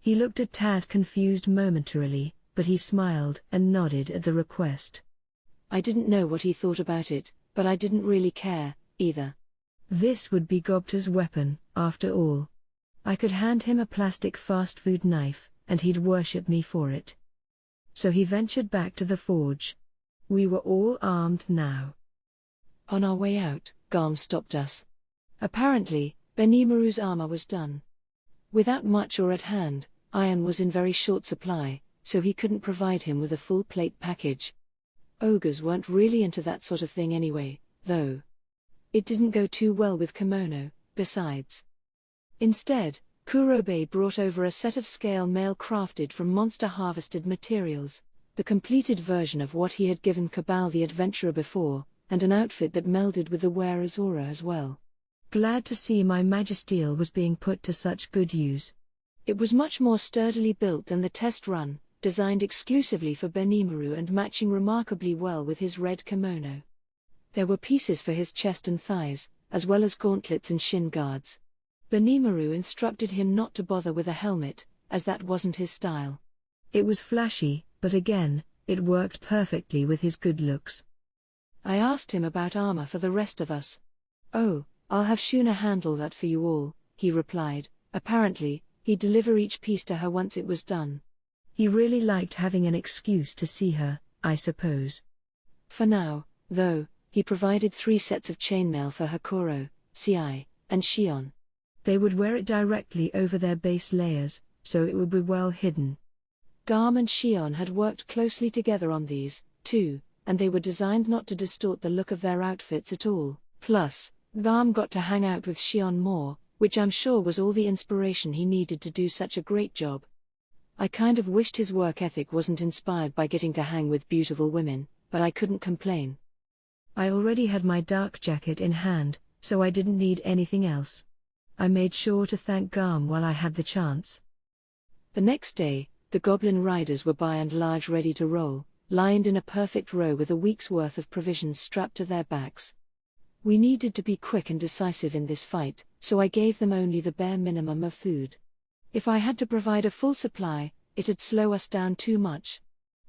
Speaker 2: He looked a tad confused momentarily, but he smiled and nodded at the request.
Speaker 1: I didn't know what he thought about it, but I didn't really care, either.
Speaker 2: This would be Gobta's weapon, after all. I could hand him a plastic fast food knife, and he'd worship me for it. So he ventured back to the forge. We were all armed now.
Speaker 1: On our way out, Garm stopped us. Apparently, Benimaru's armor was done. Without much ore at hand, iron was in very short supply, so he couldn't provide him with a full plate package. Ogres weren't really into that sort of thing anyway, though. It didn't go too well with kimono, besides. Instead, Kurobei brought over a set of scale mail crafted from monster-harvested materials, the completed version of what he had given Cabal the Adventurer before, and an outfit that melded with the wearer's aura as well.
Speaker 2: Glad to see my magisteel was being put to such good use.
Speaker 1: It was much more sturdily built than the test run, designed exclusively for Benimaru and matching remarkably well with his red kimono. There were pieces for his chest and thighs, as well as gauntlets and shin guards. Benimaru instructed him not to bother with a helmet, as that wasn't his style.
Speaker 2: It was flashy, but again, it worked perfectly with his good looks.
Speaker 1: I asked him about armor for the rest of us. "Oh, I'll have Shuna handle that for you all," he replied. Apparently, he'd deliver each piece to her once it was done.
Speaker 2: He really liked having an excuse to see her, I suppose.
Speaker 1: For now, though, he provided 3 sets of chainmail for Hakuro, Ci, and Shion.
Speaker 2: They would wear it directly over their base layers, so it would be well hidden.
Speaker 1: Garm and Shion had worked closely together on these, too, and they were designed not to distort the look of their outfits at all. Plus, Garm got to hang out with Shion more, which I'm sure was all the inspiration he needed to do such a great job. I kind of wished his work ethic wasn't inspired by getting to hang with beautiful women, but I couldn't complain.
Speaker 2: I already had my dark jacket in hand, so I didn't need anything else. I made sure to thank Garm while I had the chance.
Speaker 1: The next day, the goblin riders were by and large ready to roll, lined in a perfect row with a week's worth of provisions strapped to their backs. We needed to be quick and decisive in this fight, so I gave them only the bare minimum of food. If I had to provide a full supply, it'd slow us down too much.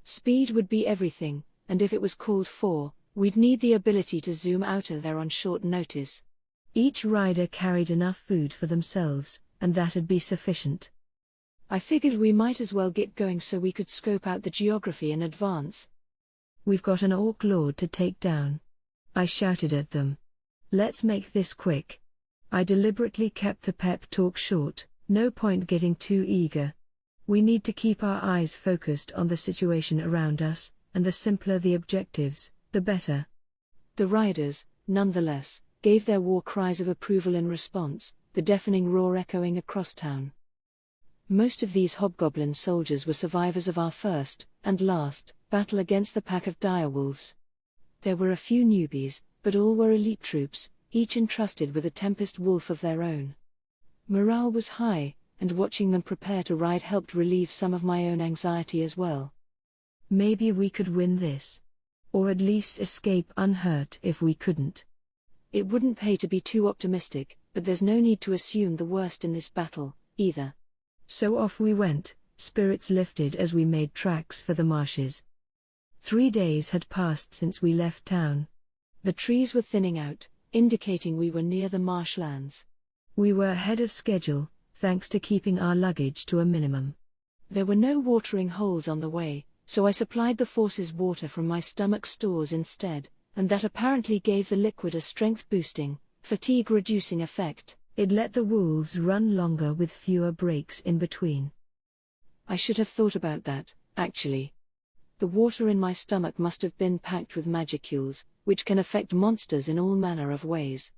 Speaker 1: Speed would be everything, and if it was called for, we'd need the ability to zoom out of there on short notice.
Speaker 2: Each rider carried enough food for themselves, and that'd be sufficient.
Speaker 1: I figured we might as well get going so we could scope out the geography in advance.
Speaker 2: "We've got an orc lord to take down," I shouted at them. "Let's make this quick." I deliberately kept the pep talk short, no point getting too eager. We need to keep our eyes focused on the situation around us, and the simpler the objectives, the better.
Speaker 1: The riders, nonetheless, gave their war cries of approval in response, the deafening roar echoing across town. Most of these hobgoblin soldiers were survivors of our first, and last, battle against the pack of direwolves. There were a few newbies, but all were elite troops, each entrusted with a Tempest Wolf of their own. Morale was high, and watching them prepare to ride helped relieve some of my own anxiety as well.
Speaker 2: Maybe we could win this. Or at least escape unhurt if we couldn't.
Speaker 1: It wouldn't pay to be too optimistic, but there's no need to assume the worst in this battle, either.
Speaker 2: So off we went, spirits lifted as we made tracks for the marshes. 3 days had passed since we left town.
Speaker 1: The trees were thinning out, indicating we were near the marshlands.
Speaker 2: We were ahead of schedule, thanks to keeping our luggage to a minimum.
Speaker 1: There were no watering holes on the way, so I supplied the forces water from my stomach stores instead, and that apparently gave the liquid a strength-boosting, fatigue-reducing effect.
Speaker 2: It let the wolves run longer with fewer breaks in between.
Speaker 1: I should have thought about that, actually. The water in my stomach must have been packed with magicules, which can affect monsters in all manner of ways.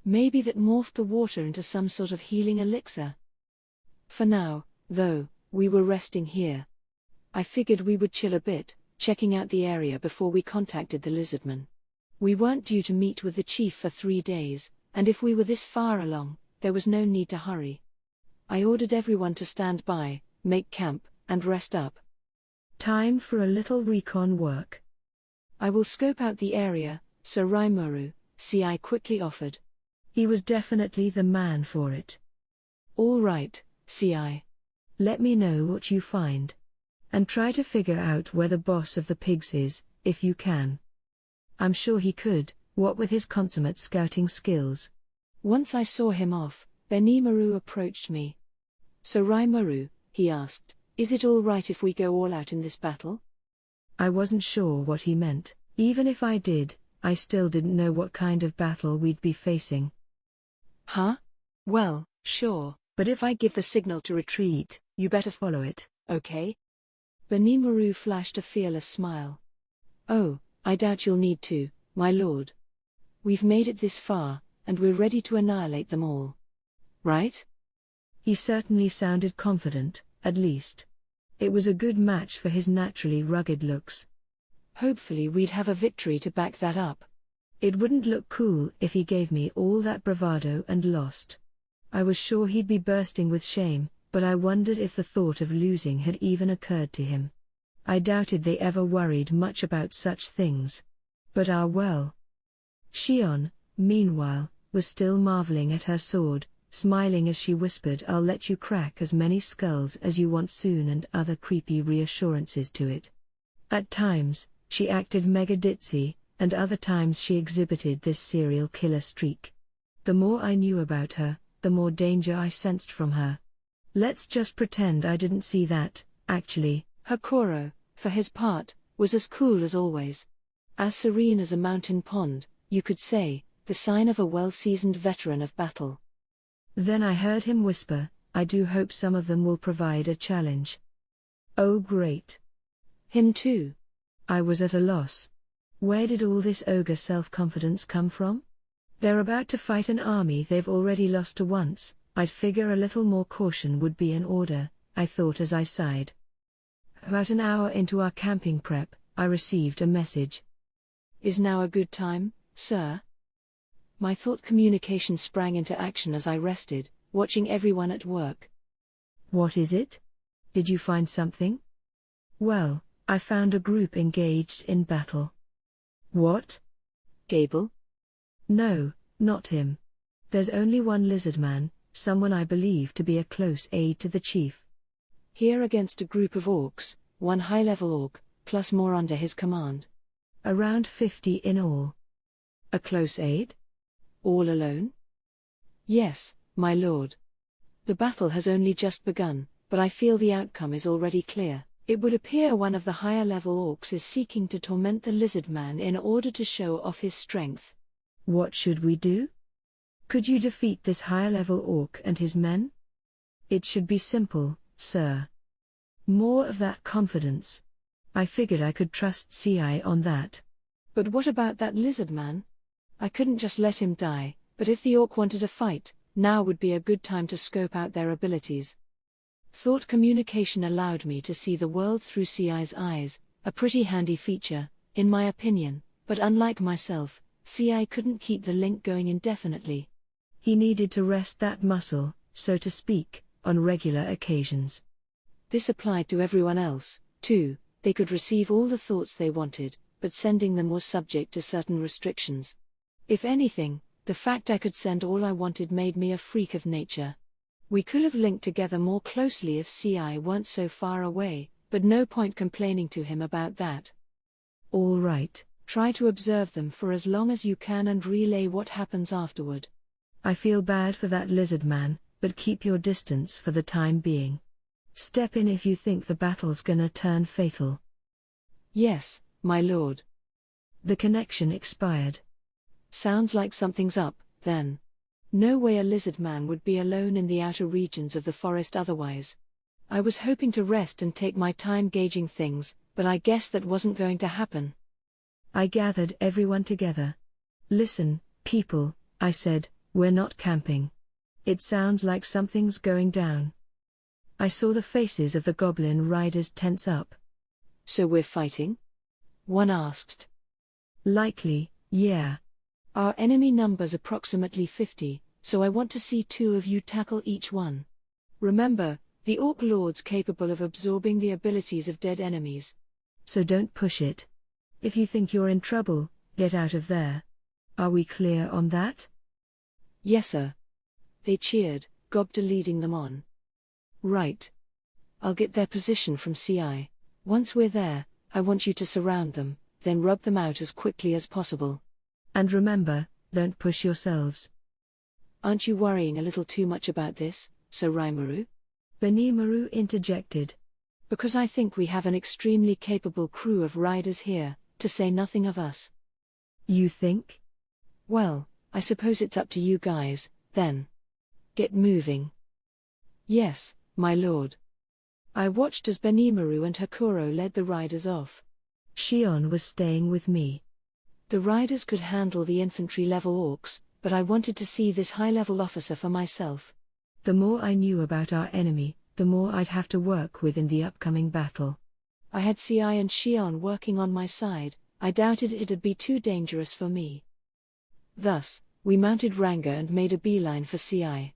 Speaker 1: Maybe that morphed the water into some sort of healing elixir. For now, though, we were resting here. I figured we would chill a bit, checking out the area before we contacted the lizardman. We weren't due to meet with the chief for 3 days, and if we were this far along, there was no need to hurry. I ordered everyone to stand by, make camp, and rest up.
Speaker 2: Time for a little recon work.
Speaker 1: "I will scope out the area," Sir Rimuru, Ci quickly offered.
Speaker 2: He was definitely the man for it.
Speaker 1: "All right, Ci.
Speaker 2: Let me know what you find. And try to figure out where the boss of the pigs is, if you can. I'm sure he could, what with his consummate scouting skills."
Speaker 1: Once I saw him off, Benimaru approached me. "So Rimuru," he asked, "is it all right if we go all out in this battle?"
Speaker 2: I wasn't sure what he meant. Even if I did, I still didn't know what kind of battle we'd be facing.
Speaker 1: "Huh? Well, sure, but if I give the signal to retreat, you better follow it, okay?" Benimaru flashed a fearless smile. "Oh, I doubt you'll need to, my lord. We've made it this far, and we're ready to annihilate them all. Right?"
Speaker 2: He certainly sounded confident, at least. It was a good match for his naturally rugged looks.
Speaker 1: Hopefully we'd have a victory to back that up.
Speaker 2: It wouldn't look cool if he gave me all that bravado and lost. I was sure he'd be bursting with shame, but I wondered if the thought of losing had even occurred to him. I doubted they ever worried much about such things. But well. Shion, meanwhile, was still marveling at her sword, smiling as she whispered, "I'll let you crack as many skulls as you want soon," and other creepy reassurances to it. At times, she acted mega ditzy, and other times she exhibited this serial killer streak. The more I knew about her, the more danger I sensed from her. Let's just pretend I didn't see that, actually.
Speaker 1: Hakuro, for his part, was as cool as always. As serene as a mountain pond, you could say, the sign of a well-seasoned veteran of battle.
Speaker 2: Then I heard him whisper, "I do hope some of them will provide a challenge." Oh great.
Speaker 1: Him too.
Speaker 2: I was at a loss. Where did all this ogre self-confidence come from? They're about to fight an army they've already lost to once. I'd figure a little more caution would be in order, I thought as I sighed. About an hour into our camping prep, I received a message.
Speaker 1: "Is now a good time, sir?" My thought communication sprang into action as I rested, watching everyone at work.
Speaker 2: What is it? Did you find something? Well, I found a group engaged in battle. What?
Speaker 1: Gable?
Speaker 2: No, not him. There's only one lizard man, someone I believe to be a close aide to the chief.
Speaker 1: Here against a group of orcs, one high-level orc, plus more under his command.
Speaker 2: Around 50 in all.
Speaker 1: A close aide? All alone? Yes, my lord. The battle has only just begun, but I feel the outcome is already clear. It would appear one of the higher-level orcs is seeking to torment the lizard man in order to show off his strength.
Speaker 2: What should we do? Could you defeat this higher-level orc and his men? It should be simple, sir. More of that confidence. I figured I could trust CI on that.
Speaker 1: But what about that lizard man? I couldn't just let him die, but if the orc wanted a fight, now would be a good time to scope out their abilities. Thought communication allowed me to see the world through CI's eyes, a pretty handy feature, in my opinion, but unlike myself, CI couldn't keep the link going indefinitely.
Speaker 2: He needed to rest that muscle, so to speak, on regular occasions.
Speaker 1: This applied to everyone else, too. They could receive all the thoughts they wanted, but sending them was subject to certain restrictions. If anything, the fact I could send all I wanted made me a freak of nature. We could have linked together more closely if CI weren't so far away, but no point complaining to him about that.
Speaker 2: All right.
Speaker 1: Try to observe them for as long as you can and relay what happens afterward.
Speaker 2: I feel bad for that lizard man, but keep your distance for the time being. Step in if you think the battle's gonna turn fatal.
Speaker 1: Yes, my lord.
Speaker 2: The connection expired.
Speaker 1: Sounds like something's up, then. No way a lizard man would be alone in the outer regions of the forest otherwise. I was hoping to rest and take my time gauging things, but I guess that wasn't going to happen.
Speaker 2: I gathered everyone together. "Listen, people," I said, "we're not camping. It sounds like something's going down." I saw the faces of the goblin riders tense up.
Speaker 1: "So we're fighting?" one asked.
Speaker 2: "Likely, yeah.
Speaker 1: Our enemy number's approximately 50, so I want to see 2 of you tackle each one. Remember, the Orc Lord's capable of absorbing the abilities of dead enemies.
Speaker 2: So don't push it. If you think you're in trouble, get out of there. Are we clear on that?"
Speaker 1: "Yes, sir." They cheered, Gobda leading them on. "Right. I'll get their position from CI. Once we're there, I want you to surround them, then rub them out as quickly as possible.
Speaker 2: And remember, don't push yourselves."
Speaker 1: "Aren't you worrying a little too much about this, Sir Rimuru?"
Speaker 2: Benimaru interjected.
Speaker 1: "Because I think we have an extremely capable crew of riders here, to say nothing of us."
Speaker 2: "You think?"
Speaker 1: "Well, I suppose it's up to you guys, then. Get moving." "Yes, my lord." I watched as Benimaru and Hakuro led the riders off.
Speaker 2: Shion was staying with me.
Speaker 1: The riders could handle the infantry-level orcs, but I wanted to see this high-level officer for myself.
Speaker 2: The more I knew about our enemy, the more I'd have to work with in the upcoming battle.
Speaker 1: I had CI and Shion working on my side. I doubted it'd be too dangerous for me. Thus, we mounted Ranga and made a beeline for CI.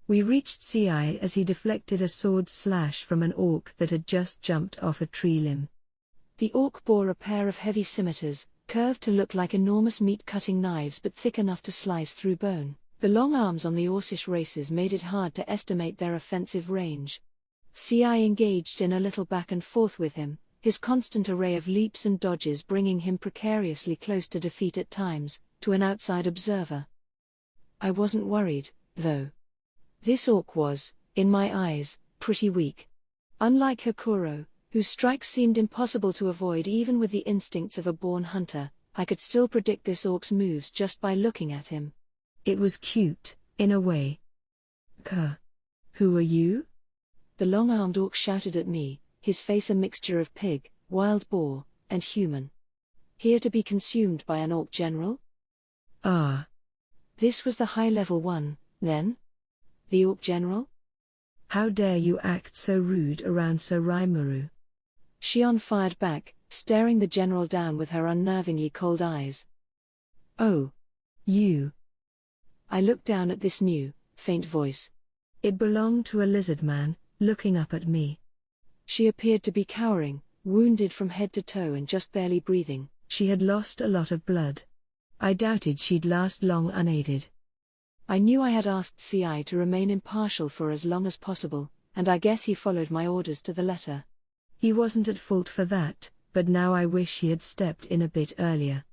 Speaker 2: We reached CI as he deflected a sword slash from an orc that had just jumped off a tree limb.
Speaker 1: The orc bore a pair of heavy scimitars, curved to look like enormous meat-cutting knives but thick enough to slice through bone. The long arms on the Orcish races made it hard to estimate their offensive range. CI engaged in a little back and forth with him, his constant array of leaps and dodges bringing him precariously close to defeat at times, to an outside observer. I wasn't worried, though. This orc was, in my eyes, pretty weak. Unlike Hakuro, whose strikes seemed impossible to avoid even with the instincts of a born hunter, I could still predict this orc's moves just by looking at him.
Speaker 2: It was cute, in a way. Who are you?
Speaker 1: The long-armed orc shouted at me, his face a mixture of pig, wild boar, and human. Here to be consumed by an orc general?
Speaker 2: Ah.
Speaker 1: This was the high-level one, then? The orc general?
Speaker 2: How dare you act so rude around Sir Rimuru?
Speaker 1: Shion fired back, staring the general down with her unnervingly cold eyes. Oh.
Speaker 2: You.
Speaker 1: I looked down at this new, faint voice.
Speaker 2: It belonged to a lizard man, looking up at me.
Speaker 1: She appeared to be cowering, wounded from head to toe and just barely breathing.
Speaker 2: She had lost a lot of blood. I doubted she'd last long unaided.
Speaker 1: I knew I had asked CI to remain impartial for as long as possible, and I guess he followed my orders to the letter.
Speaker 2: He wasn't at fault for that, but now I wish he had stepped in a bit earlier.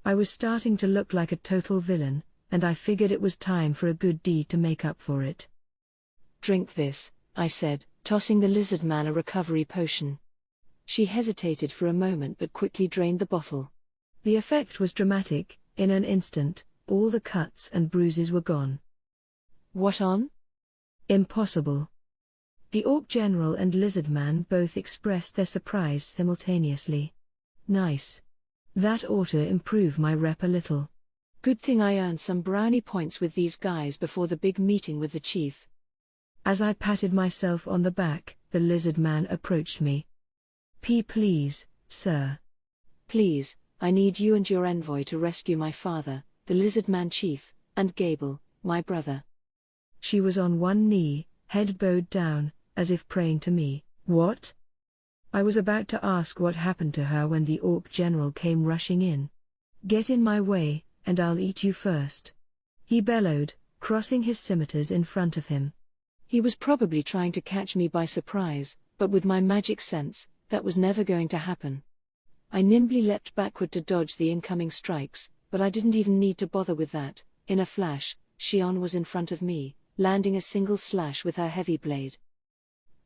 Speaker 2: I was starting to look like a total villain, and I figured it was time for a good deed to make up for it.
Speaker 1: Drink this, I said, tossing the lizard man a recovery potion. She hesitated for a moment but quickly drained the bottle.
Speaker 2: The effect was dramatic. In an instant, all the cuts and bruises were gone.
Speaker 1: What on?
Speaker 2: Impossible. The orc general and lizard man both expressed their surprise simultaneously. Nice. That ought to improve my rep a little.
Speaker 1: Good thing I earned some brownie points with these guys before the big meeting with the chief.
Speaker 2: As I patted myself on the back, the lizard man approached me. Please, sir.
Speaker 1: Please, I need you and your envoy to rescue my father, the lizard man chief, and Gable, my brother.
Speaker 2: She was on one knee, head bowed down, as if praying to me. What? I was about to ask what happened to her when the orc general came rushing in. Get in my way, and I'll eat you first. He bellowed, crossing his scimitars in front of him.
Speaker 1: He was probably trying to catch me by surprise, but with my magic sense, that was never going to happen. I nimbly leapt backward to dodge the incoming strikes, but I didn't even need to bother with that. In a flash, Shion was in front of me, landing a single slash with her heavy blade.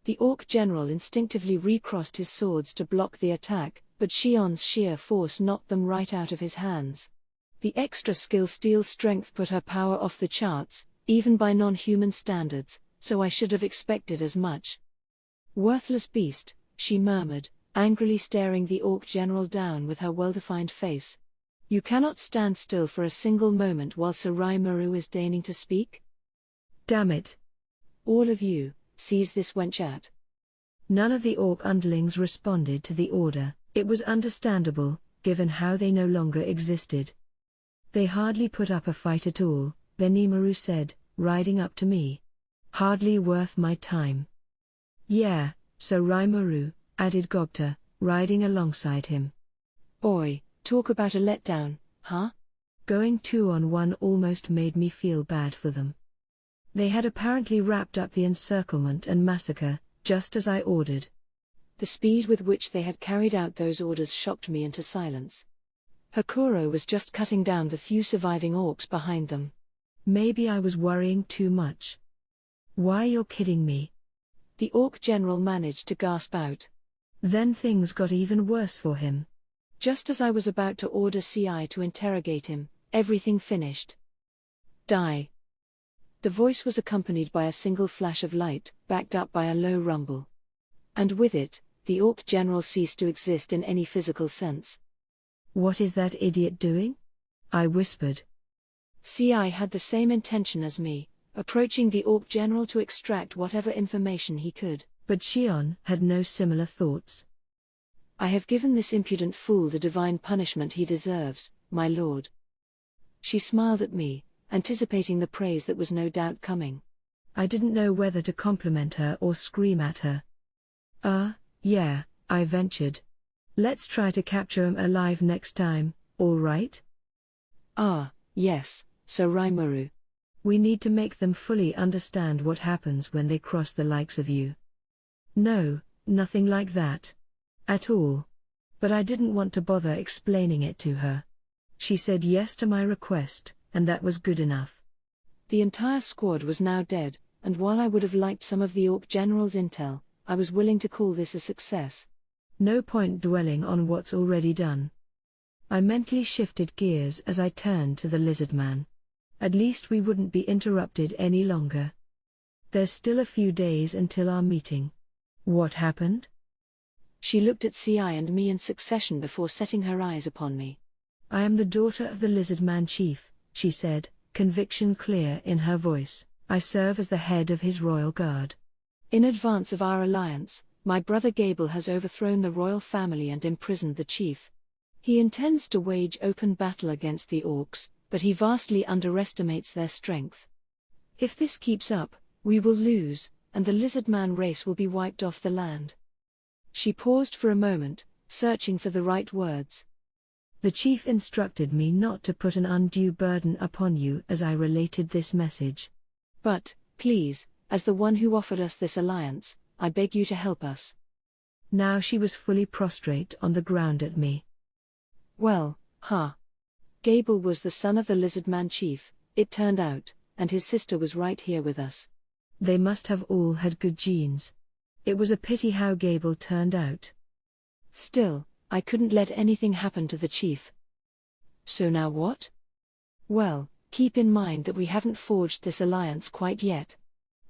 Speaker 1: The orc general instinctively recrossed his swords to block the attack, but Shion's sheer force knocked them right out of his hands. The extra steel strength put her power off the charts, even by non-human standards, so I should have expected as much. Worthless beast, she murmured, angrily staring the orc general down with her well-defined face. You cannot stand still for a single moment while Sir Rimuru is deigning to speak?
Speaker 2: Damn it.
Speaker 1: All of you, seize this wench at.
Speaker 2: None of the orc underlings responded to the order. It was understandable, given how they no longer existed. They hardly put up a fight at all, then Rimuru said, riding up to me. Hardly worth my time. Yeah, Sir Rimuru, added Gogta, riding alongside him.
Speaker 1: Oi, talk about a letdown, huh?
Speaker 2: Going 2-on-1 almost made me feel bad for them. They had apparently wrapped up the encirclement and massacre, just as I ordered.
Speaker 1: The speed with which they had carried out those orders shocked me into silence. Hakuro was just cutting down the few surviving orcs behind them.
Speaker 2: Maybe I was worrying too much. Why, you're kidding me?
Speaker 1: The orc general managed to gasp out.
Speaker 2: Then things got even worse for him.
Speaker 1: Just as I was about to order CI to interrogate him, everything finished. Die. The voice was accompanied by a single flash of light, backed up by a low rumble. And with it, the orc general ceased to exist in any physical sense.
Speaker 2: What is that idiot doing? I whispered.
Speaker 1: CI had the same intention as me, approaching the orc general to extract whatever information he could.
Speaker 2: But Shion had no similar thoughts.
Speaker 1: I have given this impudent fool the divine punishment he deserves, my lord. She smiled at me, anticipating the praise that was no doubt coming.
Speaker 2: I didn't know whether to compliment her or scream at her. Yeah, I ventured. Let's try to capture him alive next time, all right?
Speaker 1: Yes, Sir Rimuru.
Speaker 2: We need to make them fully understand what happens when they cross the likes of you. No, nothing like that. At all. But I didn't want to bother explaining it to her. She said yes to my request, and that was good enough.
Speaker 1: The entire squad was now dead, and while I would have liked some of the Orc General's intel, I was willing to call this a success.
Speaker 2: No point dwelling on what's already done. I mentally shifted gears as I turned to the lizard man. At least we wouldn't be interrupted any longer. There's still a few days until our meeting. What happened?
Speaker 1: She looked at Ci and me in succession before setting her eyes upon me.
Speaker 2: I am the daughter of the lizard man chief, she said, conviction clear in her voice. I serve as the head of his royal guard.
Speaker 1: In advance of our alliance, my brother Gable has overthrown the royal family and imprisoned the chief. He intends to wage open battle against the Orcs, but he vastly underestimates their strength. If this keeps up, we will lose, and the lizardman race will be wiped off the land. She paused for a moment, searching for the right words.
Speaker 2: The chief instructed me not to put an undue burden upon you as I related this message.
Speaker 1: But, please, as the one who offered us this alliance, I beg you to help us.
Speaker 2: Now she was fully prostrate on the ground at me.
Speaker 1: Well, Gable was the son of the lizardman chief, it turned out, and his sister was right here with us.
Speaker 2: They must have all had good genes. It was a pity how Gable turned out.
Speaker 1: Still, I couldn't let anything happen to the chief. So now what? Well, keep in mind that we haven't forged this alliance quite yet.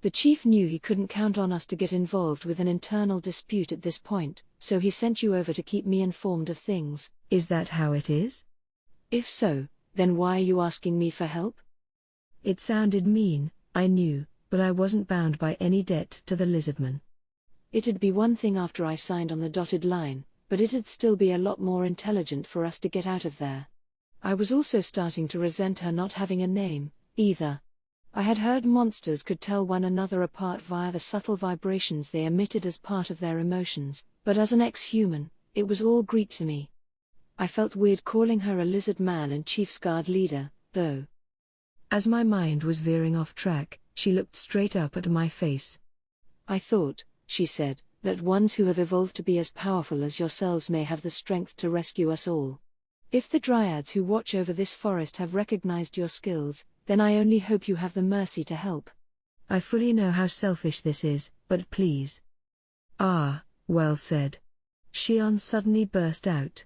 Speaker 1: The chief knew he couldn't count on us to get involved with an internal dispute at this point, so he sent you over to keep me informed of things.
Speaker 2: Is that how it is?
Speaker 1: If so, then why are you asking me for help?
Speaker 2: It sounded mean, I knew, but I wasn't bound by any debt to the lizardman.
Speaker 1: It'd be one thing after I signed on the dotted line, but it'd still be a lot more intelligent for us to get out of there. I was also starting to resent her not having a name, either. I had heard monsters could tell one another apart via the subtle vibrations they emitted as part of their emotions, but as an ex-human, it was all Greek to me. I felt weird calling her a lizard man and Chief's Guard leader, though.
Speaker 2: As my mind was veering off track, she looked straight up at my face.
Speaker 1: I thought, she said, that ones who have evolved to be as powerful as yourselves may have the strength to rescue us all. If the dryads who watch over this forest have recognized your skills, then I only hope you have the mercy to help.
Speaker 2: I fully know how selfish this is, but please. Ah, well said. Shion suddenly burst out.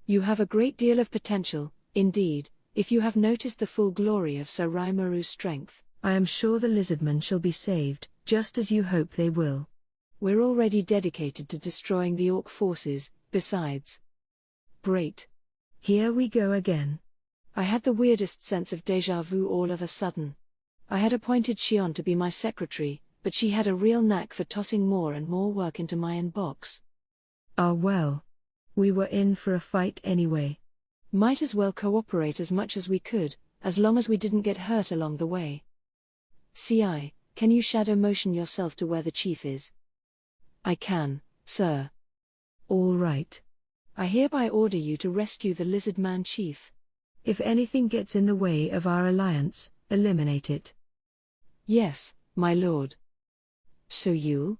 Speaker 1: You have a great deal of potential, indeed, if you have noticed the full glory of Sir Raimaru's strength.
Speaker 2: I am sure the lizardmen shall be saved, just as you hope they will.
Speaker 1: We're already dedicated to destroying the Orc forces, besides. Great.
Speaker 2: Here we go again.
Speaker 1: I had the weirdest sense of déjà vu all of a sudden. I had appointed Shion to be my secretary, but she had a real knack for tossing more and more work into my inbox.
Speaker 2: Ah well. We were in for a fight anyway.
Speaker 1: Might as well cooperate as much as we could, as long as we didn't get hurt along the way. Ci, can you shadow motion yourself to where the chief is? I can, sir.
Speaker 2: All right.
Speaker 1: I hereby order you to rescue the lizard man chief.
Speaker 2: If anything gets in the way of our alliance, eliminate it.
Speaker 1: Yes, my lord. So you'll?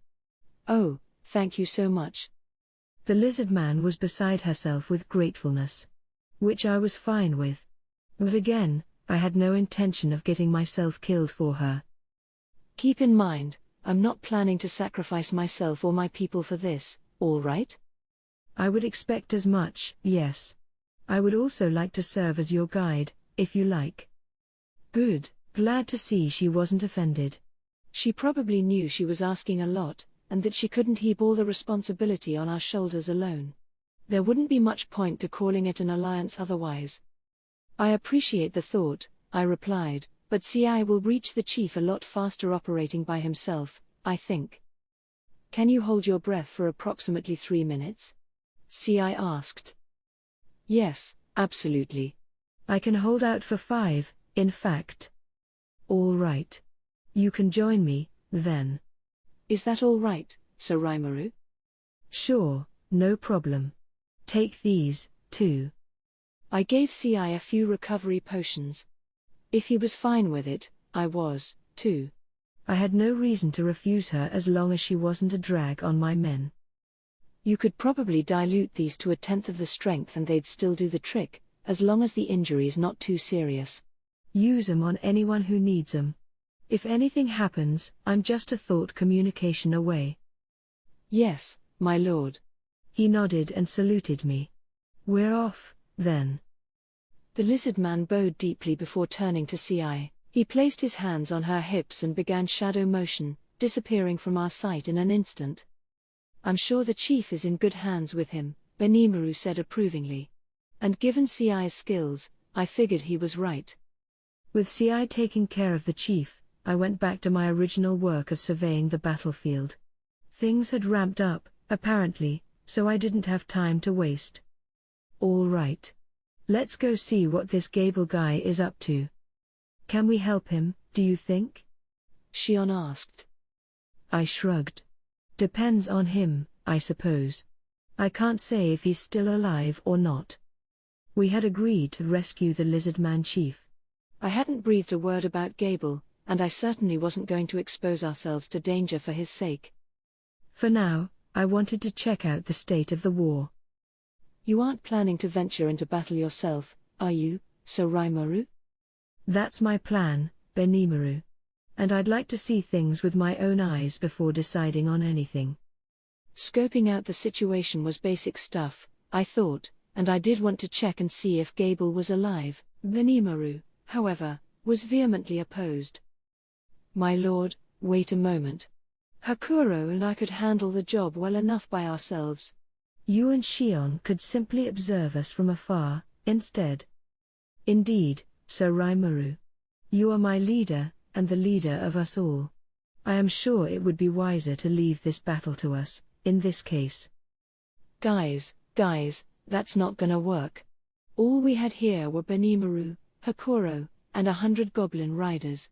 Speaker 1: Oh, thank you so much.
Speaker 2: The lizard man was beside herself with gratefulness. Which I was fine with. But again, I had no intention of getting myself killed for her.
Speaker 1: Keep in mind, I'm not planning to sacrifice myself or my people for this, all right?
Speaker 2: I would expect as much, yes. I would also like to serve as your guide, if you like. Good, glad to see she wasn't offended.
Speaker 1: She probably knew she was asking a lot, and that she couldn't heap all the responsibility on our shoulders alone. There wouldn't be much point to calling it an alliance otherwise. I appreciate the thought, I replied, but Ci will reach the chief a lot faster operating by himself, I think. Can you hold your breath for approximately 3 minutes? Ci asked. Yes, absolutely.
Speaker 2: I can hold out for 5, in fact. All right. You can join me, then.
Speaker 1: Is that all right, Sir Raimaru?
Speaker 2: Sure, no problem. Take these, too.
Speaker 1: I gave Ci a few recovery potions. If he was fine with it, I was, too.
Speaker 2: I had no reason to refuse her as long as she wasn't a drag on my men.
Speaker 1: You could probably dilute these to 1/10 of the strength and they'd still do the trick, as long as the injury's not too serious.
Speaker 2: Use 'em on anyone who needs 'em. If anything happens, I'm just a thought communication away.
Speaker 1: Yes, my lord.
Speaker 2: He nodded and saluted me. We're off, then.
Speaker 1: The lizard man bowed deeply before turning to Ci. He placed his hands on her hips and began shadow motion, disappearing from our sight in an instant. I'm sure the chief is in good hands with him, Benimaru said approvingly. And given Ci's skills, I figured he was right.
Speaker 2: With Ci taking care of the chief, I went back to my original work of surveying the battlefield. Things had ramped up, apparently, so I didn't have time to waste. All right. Let's go see what this Gable guy is up to. Can we help him, do you think?
Speaker 1: Shion asked.
Speaker 2: I shrugged. Depends on him, I suppose. I can't say if he's still alive or not. We had agreed to rescue the lizard man chief.
Speaker 1: I hadn't breathed a word about Gable, and I certainly wasn't going to expose ourselves to danger for his sake.
Speaker 2: For now, I wanted to check out the state of the war.
Speaker 1: You aren't planning to venture into battle yourself, are you, Sir Raimaru?
Speaker 2: That's my plan, Benimaru. And I'd like to see things with my own eyes before deciding on anything.
Speaker 1: Scoping out the situation was basic stuff, I thought, and I did want to check and see if Gable was alive. Benimaru, however, was vehemently opposed. My lord, wait a moment. Hakuro and I could handle the job well enough by ourselves.
Speaker 2: You and Shion could simply observe us from afar, instead. Indeed, Sir Raimaru. You are my leader, and the leader of us all. I am sure it would be wiser to leave this battle to us, in this case.
Speaker 1: Guys, that's not gonna work. All we had here were Benimaru, Hakuro, and 100 goblin riders.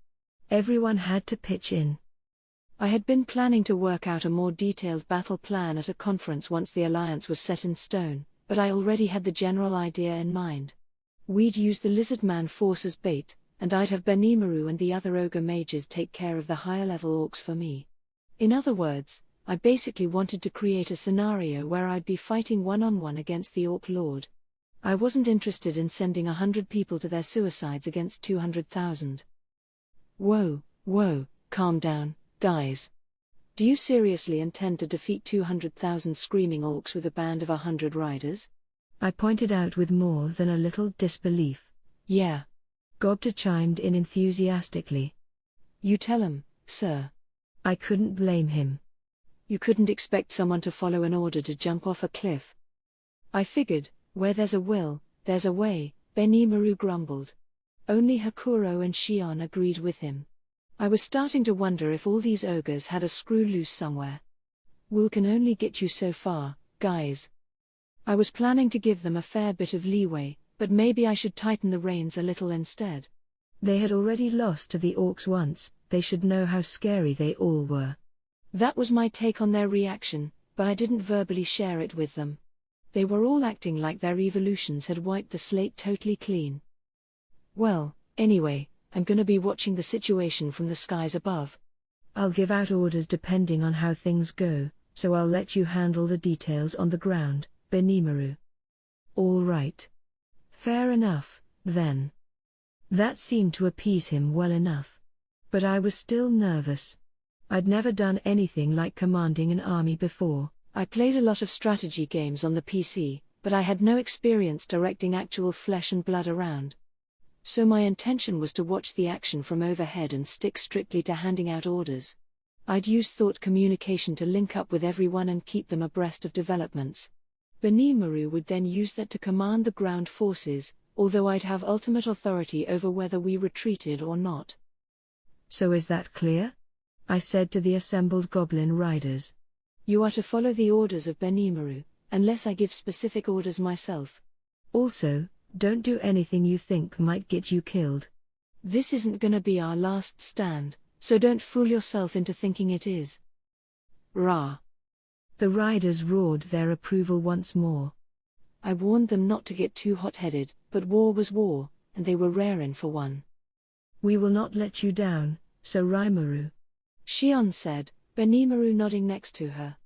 Speaker 2: Everyone had to pitch in.
Speaker 1: I had been planning to work out a more detailed battle plan at a conference once the alliance was set in stone, but I already had the general idea in mind. We'd use the lizard man force as bait, and I'd have Benimaru and the other ogre mages take care of the higher level orcs for me. In other words, I basically wanted to create a scenario where I'd be fighting one-on-one against the orc lord. I wasn't interested in sending 100 people to their suicides against 200,000. Whoa, calm down, guys. Do you seriously intend to defeat 200,000 screaming orcs with a band of 100 riders?
Speaker 2: I pointed out with more than a little disbelief.
Speaker 1: Yeah.
Speaker 2: Gobta chimed in enthusiastically.
Speaker 1: You tell him, sir.
Speaker 2: I couldn't blame him.
Speaker 1: You couldn't expect someone to follow an order to jump off a cliff. I figured, where there's a will, there's a way, Benimaru grumbled. Only Hakuro and Shion agreed with him. I was starting to wonder if all these ogres had a screw loose somewhere. Will can only get you so far, guys. I was planning to give them a fair bit of leeway, but maybe I should tighten the reins a little instead.
Speaker 2: They had already lost to the orcs once, they should know how scary they all were.
Speaker 1: That was my take on their reaction, but I didn't verbally share it with them. They were all acting like their evolutions had wiped the slate totally clean. Well, anyway, I'm gonna be watching the situation from the skies above.
Speaker 2: I'll give out orders depending on how things go, so I'll let you handle the details on the ground, Benimaru. All right. Fair enough, then. That seemed to appease him well enough. But I was still nervous. I'd never done anything like commanding an army before.
Speaker 1: I played a lot of strategy games on the PC, but I had no experience directing actual flesh and blood around. So my intention was to watch the action from overhead and stick strictly to handing out orders. I'd use thought communication to link up with everyone and keep them abreast of developments. Benimaru would then use that to command the ground forces, although I'd have ultimate authority over whether we retreated or not.
Speaker 2: So is that clear? I said to the assembled goblin riders.
Speaker 1: You are to follow the orders of Benimaru, unless I give specific orders myself.
Speaker 2: Also, don't do anything you think might get you killed.
Speaker 1: This isn't gonna be our last stand, so don't fool yourself into thinking it is. Rah!
Speaker 2: The riders roared their approval once more.
Speaker 1: I warned them not to get too hot-headed, but war was war, and they were raring for one.
Speaker 2: We will not let you down, so Rimuru.
Speaker 1: Shion said, Benimaru nodding next to her.